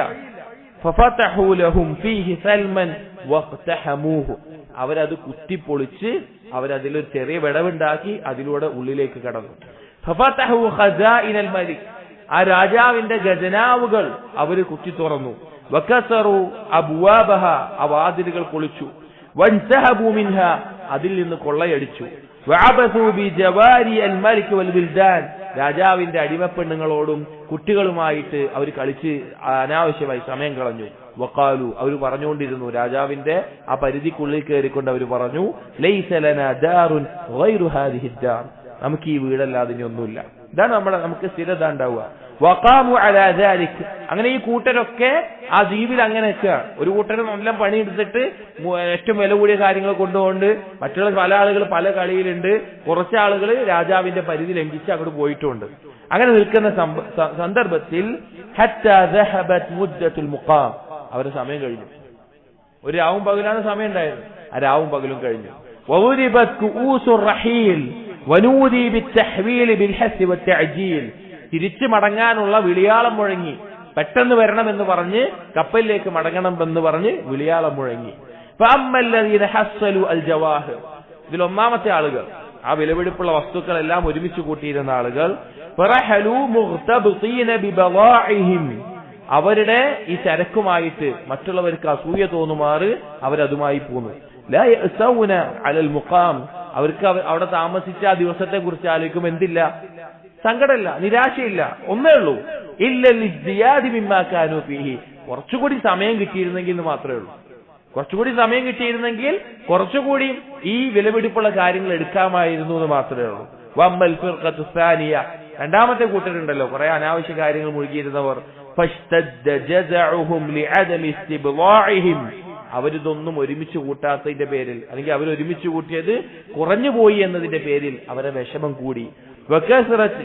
ഫഫതഹു ലഹും ഫീഹി സൽമൻ വഖ്തഹമൂഹു, അവരത് കുത്തിപ്പൊളിച്ച് അവരതിലൊരു ചെറിയ വിടവുണ്ടാക്കി അതിലൂടെ ഉള്ളിലേക്ക് കടന്നു. ഫഫതഹു ഖസാഇനൽ മലിക്, ആ രാജാവിന്റെ ഖജനാവുകൾ അവർ കുത്തി തുറന്നു. വകസറു അബ്വാബഹ, ആ വാതിലുകൾ പൊളിച്ചു. വൻസഹബു മിൻഹ, അതിൽ നിന്ന് കൊള്ളയടിച്ചു. വഅബസു ബിജവാരി അൽ മലിക് വൽ വിൽദാൻ, രാജാവിന്റെ അടിമപ്പെണ്ണുങ്ങളോടും കുട്ടികളുമായിട്ട് അവർ കളിച്ച് അനാവശ്യമായി സമയം കളഞ്ഞു. വഖാലു, അവർ പറഞ്ഞുകൊണ്ടിരുന്നു, രാജാവിന്റെ ആ പരിധിക്കുള്ളിൽ കയറിക്കൊണ്ട് അവർ പറഞ്ഞു, ലൈസ ലനാ ദാറുൻ ഗൈറു ഹാദിഹി ദാർ, നമുക്ക് ഈ വീടല്ലാതെ ഇനി ഒന്നുമില്ല. ഇതാണ് നമുക്ക് സ്ഥിരത ഉണ്ടാവുക. വഖാമു അലാ ദാലിക്, അങ്ങനെ ഈ കൂട്ടരൊക്കെ ആ ദ്വീപിൽ അങ്ങനെയൊക്കെ ഒരു കൂട്ടർ നല്ല പണിയെടുത്തിട്ട് ഏറ്റവും വില കൂടിയ കാര്യങ്ങൾ കൊണ്ടുകൊണ്ട് മറ്റുള്ള പല ആളുകൾ പല കളിയിലുണ്ട്, കുറച്ച് ആളുകൾ രാജാവിന്റെ പരിധി ലംഘിച്ച് അങ്ങോട്ട് പോയിട്ടുണ്ട്. അങ്ങനെ നിൽക്കുന്ന സന്ദർഭത്തിൽ ഹത്താ ദഹബത് മുദ്ദത്തുൽ മുഖാം, അവരുടെ സമയം കഴിഞ്ഞു. ഒരു രാവും പകലാണ് സമയം ഉണ്ടായത്, ആ രാവും പകലും കഴിഞ്ഞു. വഉരിബത് കുഊസുർ റഹീൽ വനൂദി ബിത്തഹ്വീൽ ബിൽഹസ് വത്തഅജീൽ, തിരിച്ചു മടങ്ങാനുള്ള വിളിയാളം മുഴങ്ങി. പെട്ടെന്ന് വരണമെന്ന് പറഞ്ഞ് കപ്പലിലേക്ക് മടങ്ങണമെന്ന് പറഞ്ഞ് വിളിയാളം മുഴങ്ങി. ഫഅമ്മല്ലദീന ഹസ്സലു അൽ ജവാഹിർ, ഇതിൽ ഒന്നാമത്തെ ആളുകൾ, ആ വിലപിടിപ്പുള്ള വസ്തുക്കളെല്ലാം ഒരുമിച്ച് കൂട്ടിയിരുന്ന ആളുകൾ, ഫറഹലു മുഗ്തബീന ബിബവാഇഹിം, അവരുടെ ഈ ചരക്കുമായിട്ട് മറ്റുള്ളവർക്ക് അസൂയ തോന്നുമാറ് അവരതുമായി പോന്നു. ലാ യഅസൗന അലൽ മുഖാം, അവർക്ക് അവിടെ താമസിച്ച ആ ദിവസത്തെ കുറിച്ച് ആലോചിക്കും എന്തില്ല, സങ്കടമില്ല, നിരാശയില്ല, ഒന്നേ ഉള്ളൂ, ഇല്ലി മിമ്മാ കാനൂ ഫീഹി, കുറച്ചുകൂടി സമയം കിട്ടിയിരുന്നെങ്കിൽ എന്ന് മാത്രമേ ഉള്ളൂ. കുറച്ചുകൂടി സമയം കിട്ടിയിരുന്നെങ്കിൽ കുറച്ചുകൂടി ഈ വിലപിടിപ്പുള്ള കാര്യങ്ങൾ എടുക്കാമായിരുന്നു എന്ന് മാത്രമേ ഉള്ളൂ. വമ്മൽ ഫിർഖത്തു സാനിയ, രണ്ടാമത്തെ കൂട്ടരുണ്ടല്ലോ, കുറെ അനാവശ്യ കാര്യങ്ങൾ മുഴുകിയിരുന്നവർ, ഫശ്തദ്ദ ജസഉഹും ലിഅദമി ഇസ്തിബ്ളാഇഹിം, അവരിതൊന്നും ഒരുമിച്ച് കൂട്ടാത്തതിന്റെ പേരിൽ, അല്ലെങ്കിൽ അവരൊരുമിച്ച് കൂട്ടിയത് കുറഞ്ഞുപോയി എന്നതിന്റെ പേരിൽ അവരെ വിഷമം കൂടി. വകസറത്ത്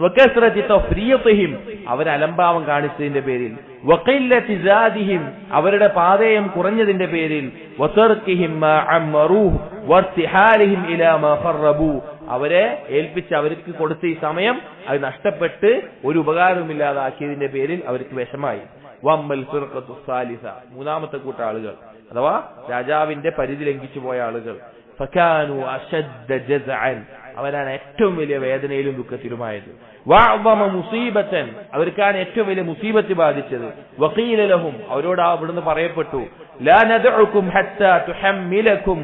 വകസ്റതി തഫ്രീതിഹിം അവർ അലംഭാവം കാണിച്ചതിന്റെ പേരിൽ, വഖില്ലതി സാദിഹിം അവരുടെ പാതയം കുറഞ്ഞതിന്റെ പേരിൽ, വതർകിഹിം മാ അമറൂഹു വർതിഹാലിഹിം ഇലാ മാ ഖറബൂ അവരെ ഏൽപ്പിച്ച് അവർക്ക് കൊടുത്ത ഈ സമയം അത് നഷ്ടപ്പെട്ട് ഒരു ഉപകാരവുമില്ലാതാക്കിയതിന്റെ പേരിൽ അവർക്ക് വിഷമായി. വമ്മൽ ഫിർഖത്തു സാലിസ മൂന്നാമത്തെ കൂട്ട ആളുകൾ അഥവാ രാജാവിന്റെ പരിധി ലംഘിച്ചു പോയ ആളുകൾ, ഫകാനു അശദ്ദ ജസ്അൻ അവരാണ് ഏറ്റവും വലിയ വേദനയിലും ദുഃഖത്തിലുമായത്. വഅദമ മുസീബതൻ അവർക്കാണ് ഏറ്റവും വലിയ മുസീബത്ത് ബാധിച്ചത്. വഖീല ലഹും അവരോട് അവിടുന്ന് പറയപ്പെട്ടു, ലാ നദ്ഉകും ഹത്താ തുഹമ്മിലകും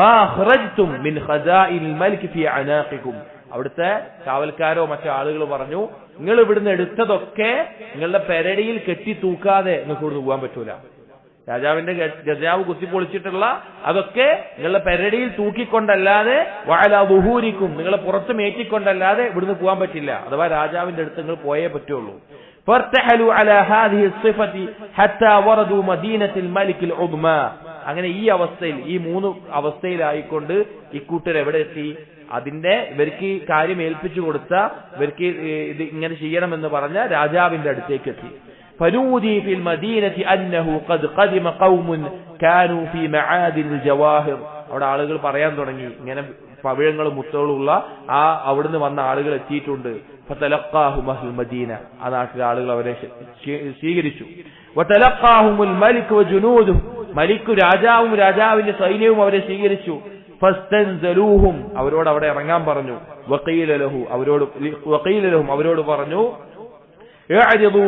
മാ ഖറജ്തും മിൻ ഖസാഇൽ മൽക് ഫീ അനാഖികും അവിടുത്തെ കാവൽക്കാരോ മറ്റു ആളുകൾ പറഞ്ഞു, നിങ്ങൾ ഇവിടുന്ന് എടുത്തതൊക്കെ നിങ്ങളുടെ പെരടിയിൽ കെട്ടി തൂക്കാതെ നിങ്ങൾക്ക് ഇവിടുന്ന് പോകാൻ പറ്റൂല. രാജാവിന്റെ ഖജാവ് കുത്തിപ്പൊളിച്ചിട്ടുള്ള അതൊക്കെ നിങ്ങളുടെ പെരടിയിൽ തൂക്കിക്കൊണ്ടല്ലാതെ വഅലാ ദുഹൂരിക്കും നിങ്ങളെ പുറത്ത് മേറ്റിക്കൊണ്ടല്ലാതെ ഇവിടുന്ന് പോകാൻ പറ്റില്ല. അഥവാ രാജാവിന്റെ അടുത്ത് നിങ്ങൾ പോയേ പറ്റുള്ളൂ. ഫർതഹലു അലാ ഹാദിഹി സിഫതി ഹത്താ വറദു മദീനത്തിൽ മലിക്കിൽ ഉദ്മാ അങ്ങനെ ഈ അവസ്ഥയിൽ ഈ മൂന്ന് അവസ്ഥയിലായിക്കൊണ്ട് ഇക്കൂട്ടർ എവിടെ എത്തി? അതിന്റെ ഇവർക്ക് കാര്യം ഏൽപ്പിച്ചു കൊടുത്ത ഇവർക്ക് ഇത് ഇങ്ങനെ ചെയ്യണമെന്ന് പറഞ്ഞ രാജാവിന്റെ അടുത്തേക്ക് എത്തി. فنودي في المدينة أنه قد قدم قوم كانوا في معادن الجواهر അവിടെ ആളുകൾ പറയാൻ തുടങ്ങി, ഇങ്ങനെ പവിഴങ്ങളും മുത്തുകളുള്ള അവിടുന്ന് വന്ന ആളുകൾ എത്തിയിട്ടുണ്ട്. ഫതലഖാഹും അഹ്ലുൽ മദീന ആ നാട്ടിലെ ആളുകൾ അവരെ സ്വീകരിച്ചു. വതലഖാഹുൽ മലിക് വജുനൂദുഹു മലിക് രാജാവും രാജാവിന്റെ സൈന്യവും അവരെ സ്വീകരിച്ചു. ഫസ്തൻസലൂഹും അവരോട് അവിടെ ഇറങ്ങാൻ പറഞ്ഞു. വഖീല ലഹും അവരോട് പറഞ്ഞു, യഅരിദു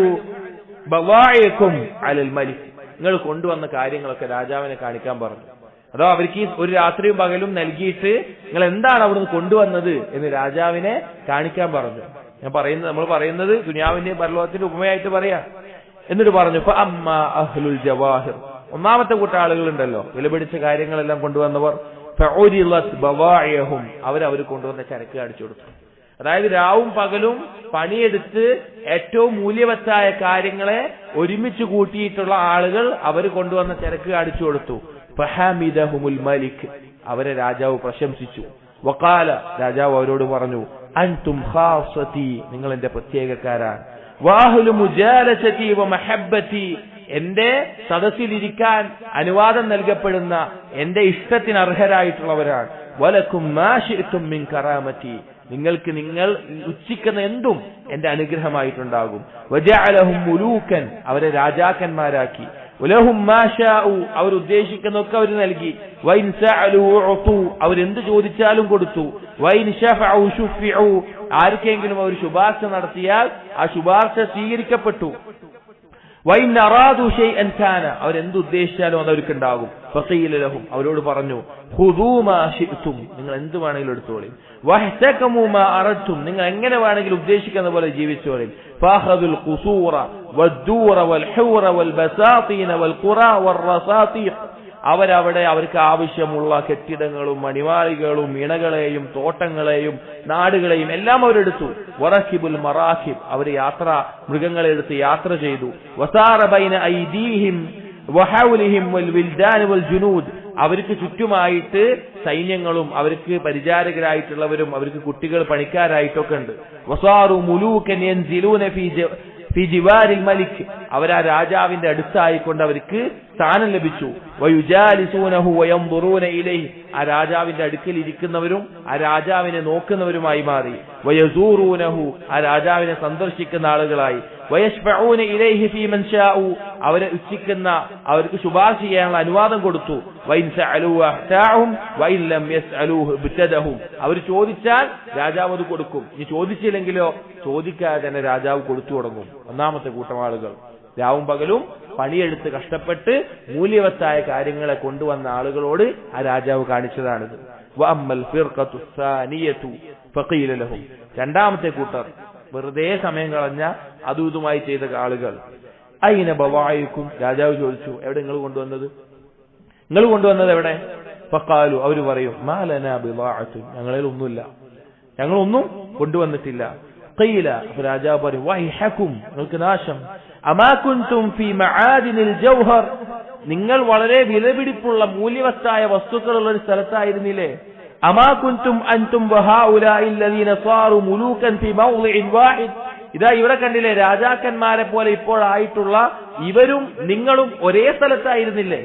ബവായിക്കും അലൽ മലിക് നിങ്ങൾ കൊണ്ടുവന്ന കാര്യങ്ങളൊക്കെ രാജാവിനെ കാണിക്കാൻ പറഞ്ഞു. അതോ അവർക്ക് ഒരു രാത്രിയും പകലും നൽകിയിട്ട് നിങ്ങൾ എന്താണ് അവിടുന്ന് കൊണ്ടുവന്നത് എന്ന് രാജാവിനെ കാണിക്കാൻ പറഞ്ഞു. നമ്മൾ പറയുന്നത് ദുനിയാവിന്റെയും പരലോകത്തിന്റെ ഉപമയായിട്ട് പറയാം. എന്നിട്ട് പറഞ്ഞു, ഫഅമ്മാ അഹ്ലുൽ ജവാഹിർ ഒന്നാമത്തെ കൂട്ട ആളുകൾ ഉണ്ടല്ലോ വിലപിടിച്ച കാര്യങ്ങളെല്ലാം കൊണ്ടുവന്നവർ, ഫഉരിളത് ബവാഇഹും അവർ കൊണ്ടുവന്ന ചരക്ക് കാണിച്ചു കൊടുത്തു. അതായത് രാവും പകലും പണിയെടുത്ത് ഏറ്റവും മൂല്യവത്തായ കാര്യങ്ങളെ ഒരുമിച്ച് കൂട്ടിയിട്ടുള്ള ആളുകൾ അവർ കൊണ്ടുവന്ന ചരക്ക് കാണിച്ചു കൊടുത്തു. ഫഹമിദഹുൽ മലിക് അവരെ രാജാവ് പ്രശംസിച്ചു. വഖാല രാജാവ് അവരോട് പറഞ്ഞു, അൻതും ഖാസതി നിങ്ങൾ എന്റെ പ്രത്യേകക്കാരാണ്. വാഹുലു മുജാലസതി വമഹബ്ബതി എന്റെ സദസ്സിലിരിക്കാൻ അനുവാദം നൽകപ്പെടുന്ന എന്റെ ഇഷ്ടത്തിന് അർഹരായിട്ടുള്ളവരാണ്. വലക്കും മാ ശിഅ്തും മിൻ കറാമതി നിങ്ങൾക്ക് നിങ്ങൾ ഉച്ചിക്കുന്ന എന്തും എന്റെ അനുഗ്രഹമായിട്ടുണ്ടാകും. വജഅലഹും മുലൂകൻ അവരെ രാജാക്കന്മാരാക്കി. വലഹും മാ ശാഉ അവർ ഉദ്ദേശിക്കുന്നതൊക്കെ അവർ നൽകി. വൈൻ സഅലു ഉതു അവരെന്ത് ചോദിച്ചാലും കൊടുത്തു. വൈൻ ശഫഉ ശുഫിഉ ആർക്കെങ്കിലും അവർ ശുപാർശ നടത്തിയാൽ ആ ശുപാർശ സ്വീകരിക്കപ്പെട്ടു. വൈൻ അറാദു ശൈഅൻ കാന അവരെന്ത് ഉദ്ദേശിച്ചാലും അത് അവർക്കുണ്ടാകും. ഫഖീല ലഹും അവരോട് പറഞ്ഞു, ഖുദൂ മാ ശിഅ്തും നിങ്ങൾ എന്ത് വേണമെങ്കിലും എടുത്തോളി. വഹ്തകമു മാ അറദ്തും നിങ്ങൾ എങ്ങനെ വേണമെങ്കിലും ഉദ്ദേശിക്കുന്ന പോലെ ജീവിച്ചോളി. ഫഅഖദുൽ ഖുസൂറ വദ്ദൂറ വൽഹൂറ വൽബസാതീന വൽഖുറ വൽറസാതീഖ് അവരവിടെ അവർക്ക് ആവശ്യമുള്ള കെട്ടിടങ്ങളും മണിമാളികളും ഇണകളെയും തോട്ടങ്ങളെയും നാടുകളെയും എല്ലാം അവരെടുത്തു. വറക്കിബുൽ മറാഖിബ് അവർ മൃഗങ്ങളെ എടുത്ത് യാത്ര ചെയ്തു. വസാറ ബൈന ഐദീഹിം വഹൗലിഹിം വൽ വിൽദാൻ വൽ ജുനൂദ് അവർക്ക് ചുറ്റുമായിട്ട് സൈന്യങ്ങളും അവർക്ക് പരിചാരകരായിട്ടുള്ളവരും അവർക്ക് കുട്ടികൾ പണിക്കാരായിട്ടൊക്കെ ഉണ്ട്. വസാറു മുലൂകൻ യൻസിലൂന ഫി ജിവാരിൽ മലിക് അവരാ രാജാവിന്റെ അടുത്തായിക്കൊണ്ട് അവർക്ക് സ്ഥാനം ലഭിച്ചു. വയുജാലിസൂനഹു വയൻദുറൂന ഇലൈഹി ആ രാജാവിന്റെ അടുക്കൽ ഇരിക്കുന്നവരും ആ രാജാവിനെ നോക്കുന്നവരുമായി മാറി. വയസൂറൂനഹു ആ രാജാവിനെ സന്ദർശിക്കുന്ന ആളുകളായി. വയശ്ഫഊന ഇലൈഹി ഫീ മൻ ശാഉ അവരെ ഇച്ഛിക്കുന്ന അവർക്ക് ശുപാർശ ചെയ്യാനുള്ള അനുവാദം കൊടുത്തു. വൈൻ സഅലൂ അഹ്താഉഹും വൈൻ ലം യസ്അലൂഹു ബിതദഹും അവർ ചോദിച്ചാൽ രാജാവ് അത് കൊടുക്കും. ഇനി ചോദിച്ചില്ലെങ്കിലോ ചോദിക്കാതെ തന്നെ രാജാവ് കൊടുത്തു തുടങ്ങും. ഒന്നാമത്തെ കൂട്ടം ആളുകൾ രാവും പകലും പണിയെടുത്ത് കഷ്ടപ്പെട്ട് മൂല്യവത്തായ കാര്യങ്ങളെ കൊണ്ടുവന്ന ആളുകളോട് ആ രാജാവ് കാണിച്ചതാണിത്. വഅമ്മൽ ഫിർഖത്തു സാനിയതു ഫഖീല ലഹും രണ്ടാമത്തെ കൂട്ടർ വെറുതെ സമയം കളഞ്ഞ അതും ഇതുമായി ചെയ്ത ആളുകൾ, അയിന ബവായിക്കും രാജാവ് ചോദിച്ചു, എവിടെ നിങ്ങൾ കൊണ്ടുവന്നത് എവിടെ? ഫഖാലു അവർ പറയും, മാലനാ ബിളാഅത്തു ഞങ്ങളിൽ ഒന്നുമില്ല, ഞങ്ങളൊന്നും കൊണ്ടുവന്നിട്ടില്ല. ഖീല രാജാവ് പറയും, വൈഹക്കും നിങ്ങൾക്ക് നാശം. അമാ കുൻതും ഫീ മആദിനിൽ ജൗഹർ നിങ്ങൾ വളരെ വിലപിടിപ്പുള്ള മൂല്യവത്തായ വസ്തുക്കളുള്ള ഒരു സ്ഥലത്തായിരുന്നില്ലേ? അമാ കുൻതും അൻതും വഹൗലാഇ അല്ലദീന സാറു മുലൂകൻ ഫി മൗളിഇൻ വാഹിദ്. ഇതാ ഇവിടെ കണ്ടില്ലേ, രാജാക്കന്മാരെ പോലെ ഇപ്പോഴായിട്ടുള്ള ഇവരും നിങ്ങളും ഒരേ സ്ഥലത്തായിരുന്നില്ലേ,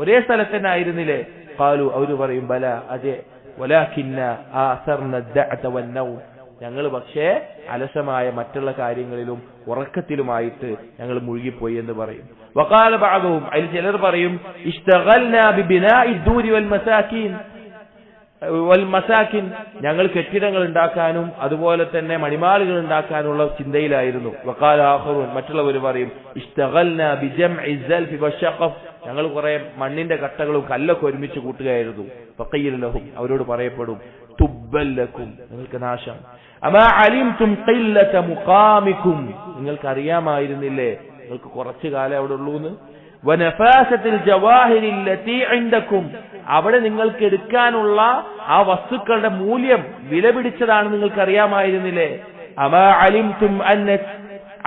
ഒരേ സ്ഥലത്തന്നായിരുന്നില്ലേ? ഖാലു, അവർ പറയും, ബല, അതെ, വലാകിന്ന ആസർന ദഅത വന്നൗം, ഞങ്ങൾ പക്ഷേ അലസമായ മറ്റുള്ള കാര്യങ്ങളിലും ഉറക്കത്തിലുമായിട്ട് ഞങ്ങൾ മുഴുകിപ്പോയി എന്ന് പറയും. വഖാല ബഅദുഹും, അതിൽ ചിലർ പറയും, ഇഷ്തഗൽനാ ബിബിനാഇ ദൂരി വൽ മസാകിൻ, ഞങ്ങൾ കെട്ടിടങ്ങൾ ഉണ്ടാക്കാനും അതുപോലെ തന്നെ മണിമാളുകൾ ഉണ്ടാക്കാനുള്ള ചിന്തയിലായിരുന്നു. വഖാല ആഖറൂൻ, മറ്റുള്ളവർ പറയും, ഇഷ്തഗൽനാ ബിജംഇ സൽഫി വശഖഫ്, ഞങ്ങൾ കുറെ മണ്ണിന്റെ കട്ടകളും കല്ലൊക്കെ ഒരുമിച്ച് കൂട്ടുകയായിരുന്നു. ഫഖീല ലഹും, അവരോട് പറയപ്പെടും, തുബ്ബൽ ലക്കും, നിങ്ങൾക്ക് നാശം. അമാ അലിംതും ഖില്ലത മുഖാമികും, നിങ്ങൾക്ക് അറിയാമായിരുന്നില്ലേ നിങ്ങൾക്ക് കുറച്ചു കാലം അവിടെ ഉള്ളൂന്ന്. വനഫാസത്തിൽ ജവാഹിരിൽ ലതീ ഇൻദകും, അവിടെ നിങ്ങൾക്ക് എടുക്കാനുള്ള ആ വസ്തുക്കളുടെ മൂല്യം വില പിടിച്ചതാണ് നിങ്ങൾക്ക് അറിയാമായിരുന്നില്ലേ. അമാ അലിംതും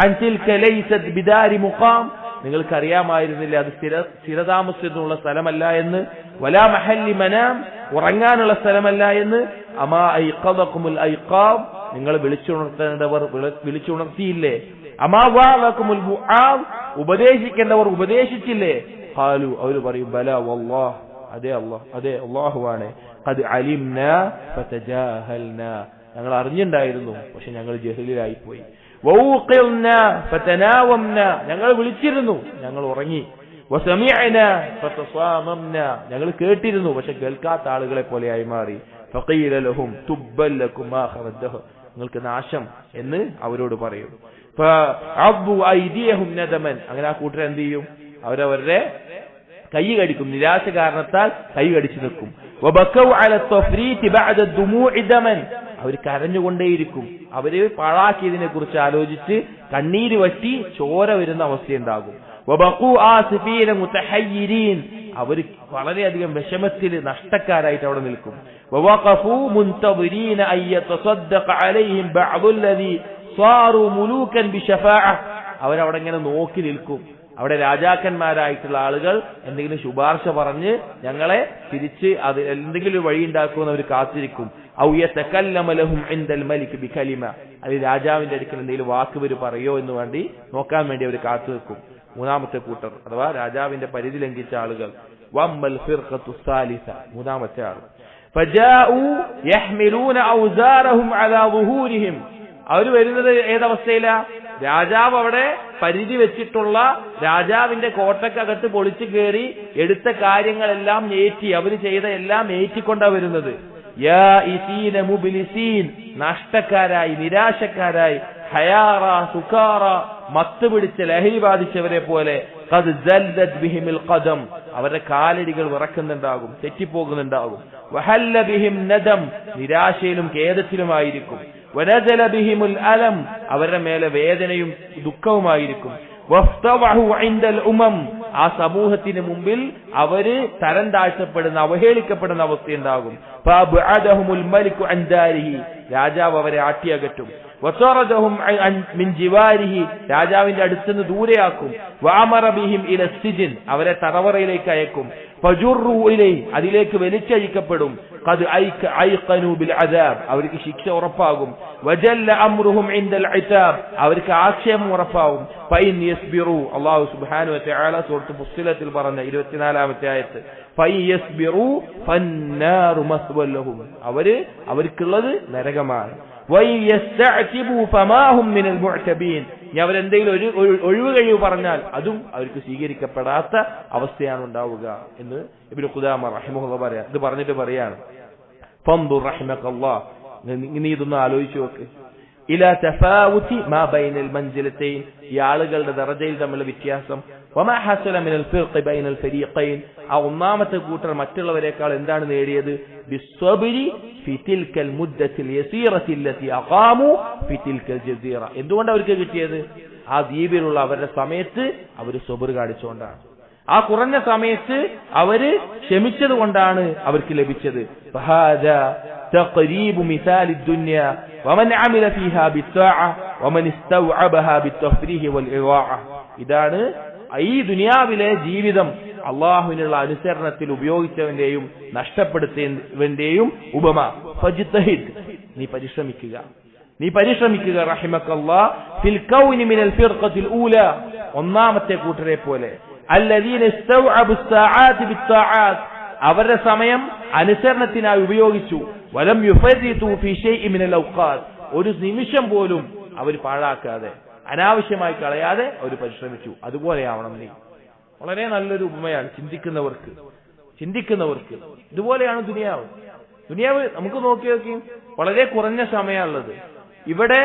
അൻ തിൽക ലൈസത് ബിദാരി മുഖാം, നിങ്ങൾക്ക് അറിയാമായിരുന്നില്ല അത് സ്ഥിരതാമസത്തിനുള്ള സ്ഥലമല്ല എന്ന്. വലാ മഹല്ലി മനാം, ഉറങ്ങാനുള്ള സ്ഥലമല്ല എന്ന്. അമാ ഐഖദകുമുൽ ഐഖാബ്, നിങ്ങൾ വിളിച്ചുണർത്തേണ്ടവർ വിളിച്ചുണർത്തിയില്ലേ. അമാ വഅലകുമുൽ മുആദ്, ഉപദേശിക്കേണ്ടവർ ഉപദേശിച്ചില്ലേ. ഖാലു, അവർ പറയും, ബല വല്ലാഹ്, അതെ അല്ലാഹ്, അതെ അല്ലാഹുവാണ്. ഖദ് അലിംനാ ഫതജാഹൽനാ, ഞങ്ങൾ അറിഞ്ഞിട്ടുണ്ടായിരുന്നു പക്ഷെ ഞങ്ങൾ ജഹലിലായി പോയി. വൗഖിൽനാ ഫതനാവംനാ, ഞങ്ങൾ വിളിച്ചിരുന്നു ഞങ്ങൾ ഉറങ്ങി. വസമിഅനാ ഫതസാമംനാ, ഞങ്ങൾ കേട്ടിരുന്നു പക്ഷെ കേൾക്കാത്ത ആളുകളെ പോലെയായി മാറി. ഫഖീല ലഹും തുബ്ബൽ ലക്കും മാ ഖറദഹ, നിങ്ങൾക്ക് നാശം എന്ന് അവരോട് പറയും. ഫഅബ്ബു ഐദിയഹും നദമൻ, അങ്ങനെ ആ കൂട്ടർ എന്ത് ചെയ്യും, അവരവരുടെ കൈ കടിക്കും, നിരാശ കാരണത്താൽ കൈ കടിച്ചു നിൽക്കും. വബക്കൗ അല തഫ്രീതി ബഅദ ദുമൂഇ ദമൻ, അവർ കരഞ്ഞുകൊണ്ടേയിരിക്കും, അവര് പാഴാക്കിയതിനെ കുറിച്ച് ആലോചിച്ച് കണ്ണീര് വറ്റി ചോര വരുന്ന അവസ്ഥയുണ്ടാകും. വബഖു ആസിഫീന മുതഹയ്യിരീൻ, അവർ വളരെയധികം വിഷമത്തിൽ നഷ്ടക്കാരായിട്ട് അവിടെ നിൽക്കും. വവഖഫു മുൻതദിരീന അൻ യതസദ്ദഖ അലൈഹിം ബഅദുല്ലദീ സാറു മുലൂകൻ ബിശഫാഅ, അവരവിടെ ഇങ്ങനെ നോക്കി നിൽക്കും. അവിടെ രാജാക്കന്മാരായിട്ടുള്ള ആളുകൾ എന്തെങ്കിലും ശുപാർശ പറഞ്ഞ് ഞങ്ങളെ തിരിച്ച് അത് എന്തെങ്കിലും വഴി ഉണ്ടാക്കുമെന്ന് അവർ കാത്തിരിക്കും. ഔ യതകല്ലമ ലഹും ഇൻദൽ മലിക് ബികലിമ, അത് രാജാവിന്റെ അടുക്കൽ എന്തെങ്കിലും വാക്ക് പറയോ എന്ന് വേണ്ടി നോക്കാൻ വേണ്ടി അവർ കാത്തു നിൽക്കും. മൂന്നാമത്തെ കൂട്ടർ അഥവാ രാജാവിന്റെ പരിധി ലംഘിച്ച ആളുകൾ. വമ്മൽ ഫിർഖത്തു സാലിസ, മൂന്നാമത്തെ ആൾ. ഫജാഉ യഹ്മിലൂന ഔസാറഹും അലാ ളുഹൂരിഹിം, അവർ വരുന്നത് ഏതവസ്ഥയിലാ, രാജാവ് അവിടെ പരിധി വെച്ചിട്ടുള്ള രാജാവിന്റെ കോട്ടക്കകത്ത് പൊളിച്ചു കയറി എടുത്ത കാര്യങ്ങളെല്ലാം ഏറ്റി, അവർ ചെയ്ത എല്ലാം ഏറ്റിക്കൊണ്ടാ വരുന്നത്. യാഇസീന മുബ്ലിസീൻ, നഷ്ടക്കാരായി നിരാശക്കാരായി. ഹയാറ സുകാറ, മത്ത് പിടിച്ച ലഹരി ബാധിച്ചവരെ പോലെ. ഖദ് സല്ലത് ബിഹിമിൽ ഖദം, അവരുടെ കാലടികൾ വിറക്കുന്നുണ്ടാകും, തെറ്റിപ്പോകുന്നുണ്ടാകും. വഹല്ല ബിഹിം നദം, നിരാശയിലും ഖേദത്തിലുമായിരിക്കും. വനസല ബിഹിമുൽ അലം, അവരുടെ മേലെ വേദനയും ദുഃഖവുമായിരിക്കും. വഫ്തവഹു ഇൻദൽ ഉമം, ആ സമൂഹത്തിന് മുമ്പിൽ അവര് തരം താഴ്ത്തപ്പെടുന്ന അവഹേളിക്കപ്പെടുന്ന അവസ്ഥയുണ്ടാകും. ഫഅബ്അദഹുൽ മലികു അൻ ദാരിഹി, രാജാവ് അവരെ ആട്ടിയകറ്റും. വസറദഹും മിൻ ജിവാരിഹി, രാജാവിന്റെ അടുത്തുനിന്ന് ദൂരെയാക്കും. വഅമറ ബിഹിം ഇല സിജിൻ, അവരെ തടവറയിലേക്ക് അയക്കും. ഫജുറു ഇലൈഹി, അതിലേക്ക് വലിച്ചഴിക്കപ്പെടും. ഖദ് ഐഖനു ബിൽ അദാബ്, അവർക്ക് ശിക്ഷ ഉറപ്പാകും. വജല്ല അംറുഹും ഇൻദൽ ഇതാബ്, അവർക്ക് ആക്ഷേപം ഉറപ്പാകും. ഫഇൻ യസ്ബിറു, അല്ലാഹു സുബ്ഹാനഹു വ തആല സൂറത്ത് ഫുസ്സിലത്തിൽ പറഞ്ഞ 24ാമത്തെ ആയത്ത്, ഫഇൻ യസ്ബിറു ഫന്നാറു മസ്വൽ ലഹും, അവർക്കുള്ളത് നരകമാണ്. വഇൻ യസ്തഅതിബു ഫമാഹും മിനൽ മുഅ്തബീൻ, ഇനി അവരെന്തെങ്കിലും ഒരു ഒഴിവ് കഴിവ് പറഞ്ഞാൽ അതും അവർക്ക് സ്വീകരിക്കപ്പെടാത്ത അവസ്ഥയാണ് ഉണ്ടാവുക എന്ന് ഇബ്നു ഖുദാമ റഹിമഹുല്ലാഹ് പറയാ. ഇത് പറഞ്ഞിട്ട് പറയാണ്, ഫൻദുർ റഹിമകല്ലാഹ്, നീ ഇതൊന്ന് ആലോചിച്ചു നോക്ക്. ഇലാ തഫാവുതി മാ ബൈനൽ മൻസിലതൈൻ, ഈ ആളുകളുടെ ദറജയിൽ തമ്മിലുള്ള വ്യത്യാസം. വമാ ഹസല മിനൽ ഫിർഖി ബൈനൽ ഫരീഖൈൻ, ആ ഒന്നാമത്തെ കൂട്ടർ മറ്റുള്ളവരെക്കാൾ എന്താണ് നേടിയത്? ബിസ്സബ്രി ഫി തിൽകൽ മുദ്ദത്തിൽ യസീറത്തി അല്ലതി അഖാമു ഫി തിൽകൽ ജസീറ, എന്തുകൊണ്ട് അവർക്ക് കിട്ടിയത്? ആ ദ്വീപിലുള്ള അവരുടെ സമയത്ത് അവർ സബർ കാണിച്ചുകൊണ്ടാണ്. ആ കുറഞ്ഞ സമയത്ത് അവര് ക്ഷമിച്ചത് കൊണ്ടാണ് അവർക്ക് ലഭിച്ചത്. ഫഹാദാ തഖരീബു മിസാലി ദുനിയ വമൻ അമില ഫീഹാ ബിത്വാഅ വമൻ ഇസ്തവഅബഹാ ബിത്തഫ്രീഹി വൽ ഇവാഅ, ഇതാണ് ഈ ദുനിയാവിലെ ജീവിതം അള്ളാഹുവിനുള്ള അനുസരണത്തിൽ ഉപയോഗിച്ചവന്റെയും നഷ്ടപ്പെടുത്തിയവന്റെയും ഉപമ. ഫജ്തഹിദ്, നീ പരിശ്രമിക്കുക റഹിമക്കല്ലാഹ് ഫിൽ കൗനി മിനൽ ഫിർഖത്തിൽ ഊല, ഒന്നാമത്തെ കൂട്ടരെ പോലെ. അല്ലദീന ഇസ്തവഅബു സ്സാആതി ബിസ്സാആത്ത്, അവരുടെ സമയം അനുസരണത്തിനായി ഉപയോഗിച്ചു. വലം യുഫരിതു ഫീ ശൈഇൻ മിനൽ ഔഖാത്ത്, ഒരു നിമിഷം പോലും അവർ പാഴാക്കാതെ അനാവശ്യമായി കളയാതെ അവർ പരിശ്രമിച്ചു. അതുപോലെയാവണം നീ. വളരെ നല്ലൊരു ഉപമയാണ് ചിന്തിക്കുന്നവർക്ക്. ഇതുപോലെയാണ് ദുനിയാവ് നമുക്ക് നോക്കി വളരെ കുറഞ്ഞ സമയമുള്ളത്. ഇവിടെ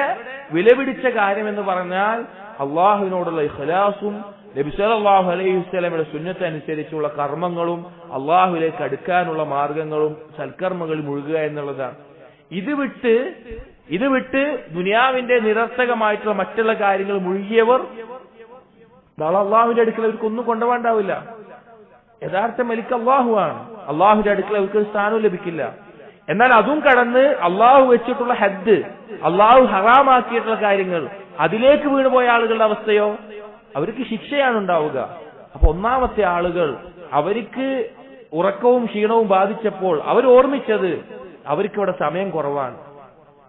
വിലപിടിച്ച കാര്യം എന്ന് പറഞ്ഞാൽ അള്ളാഹുവിനോടുള്ള ഇഖ്ലാസും നബി സല്ലല്ലാഹു അലൈഹി വസല്ലമയുടെ സുന്നത്ത് അനുസരിച്ചുള്ള കർമ്മങ്ങളും അള്ളാഹുവിലേക്ക് അടുക്കാനുള്ള മാർഗങ്ങളും സൽക്കർമ്മങ്ങളിൽ മുഴുകുക എന്നുള്ളതാണ്. ഇത് വിട്ട് ദുനിയാവിന്റെ നിരർത്ഥകമായിട്ടുള്ള മറ്റുള്ള കാര്യങ്ങൾ മുഴുകിയവർ നാളെ അള്ളാഹുവിന്റെ അടുക്കൽ അവർക്കൊന്നും കൊണ്ടുപോകാണ്ടാവില്ല. യഥാർത്ഥ മലിക് അള്ളാഹുവാണ്. അള്ളാഹുവിന്റെ അടുക്കൽ അവർക്ക് സ്ഥാനവും ലഭിക്കില്ല. എന്നാൽ അതും കടന്ന് അള്ളാഹു വെച്ചിട്ടുള്ള ഹദ്ദ്, അള്ളാഹു ഹറാമാക്കിയിട്ടുള്ള കാര്യങ്ങൾ, അതിലേക്ക് വീണുപോയ ആളുകളുടെ അവസ്ഥയോ അവർക്ക് ശിക്ഷയാണ് ഉണ്ടാവുക. അപ്പൊ ഒന്നാമത്തെ ആളുകൾ അവർക്ക് ഉറക്കവും ക്ഷീണവും ബാധിച്ചപ്പോൾ അവർ ഓർമ്മിച്ചത് അവർക്കിവിടെ സമയം കുറവാണ്,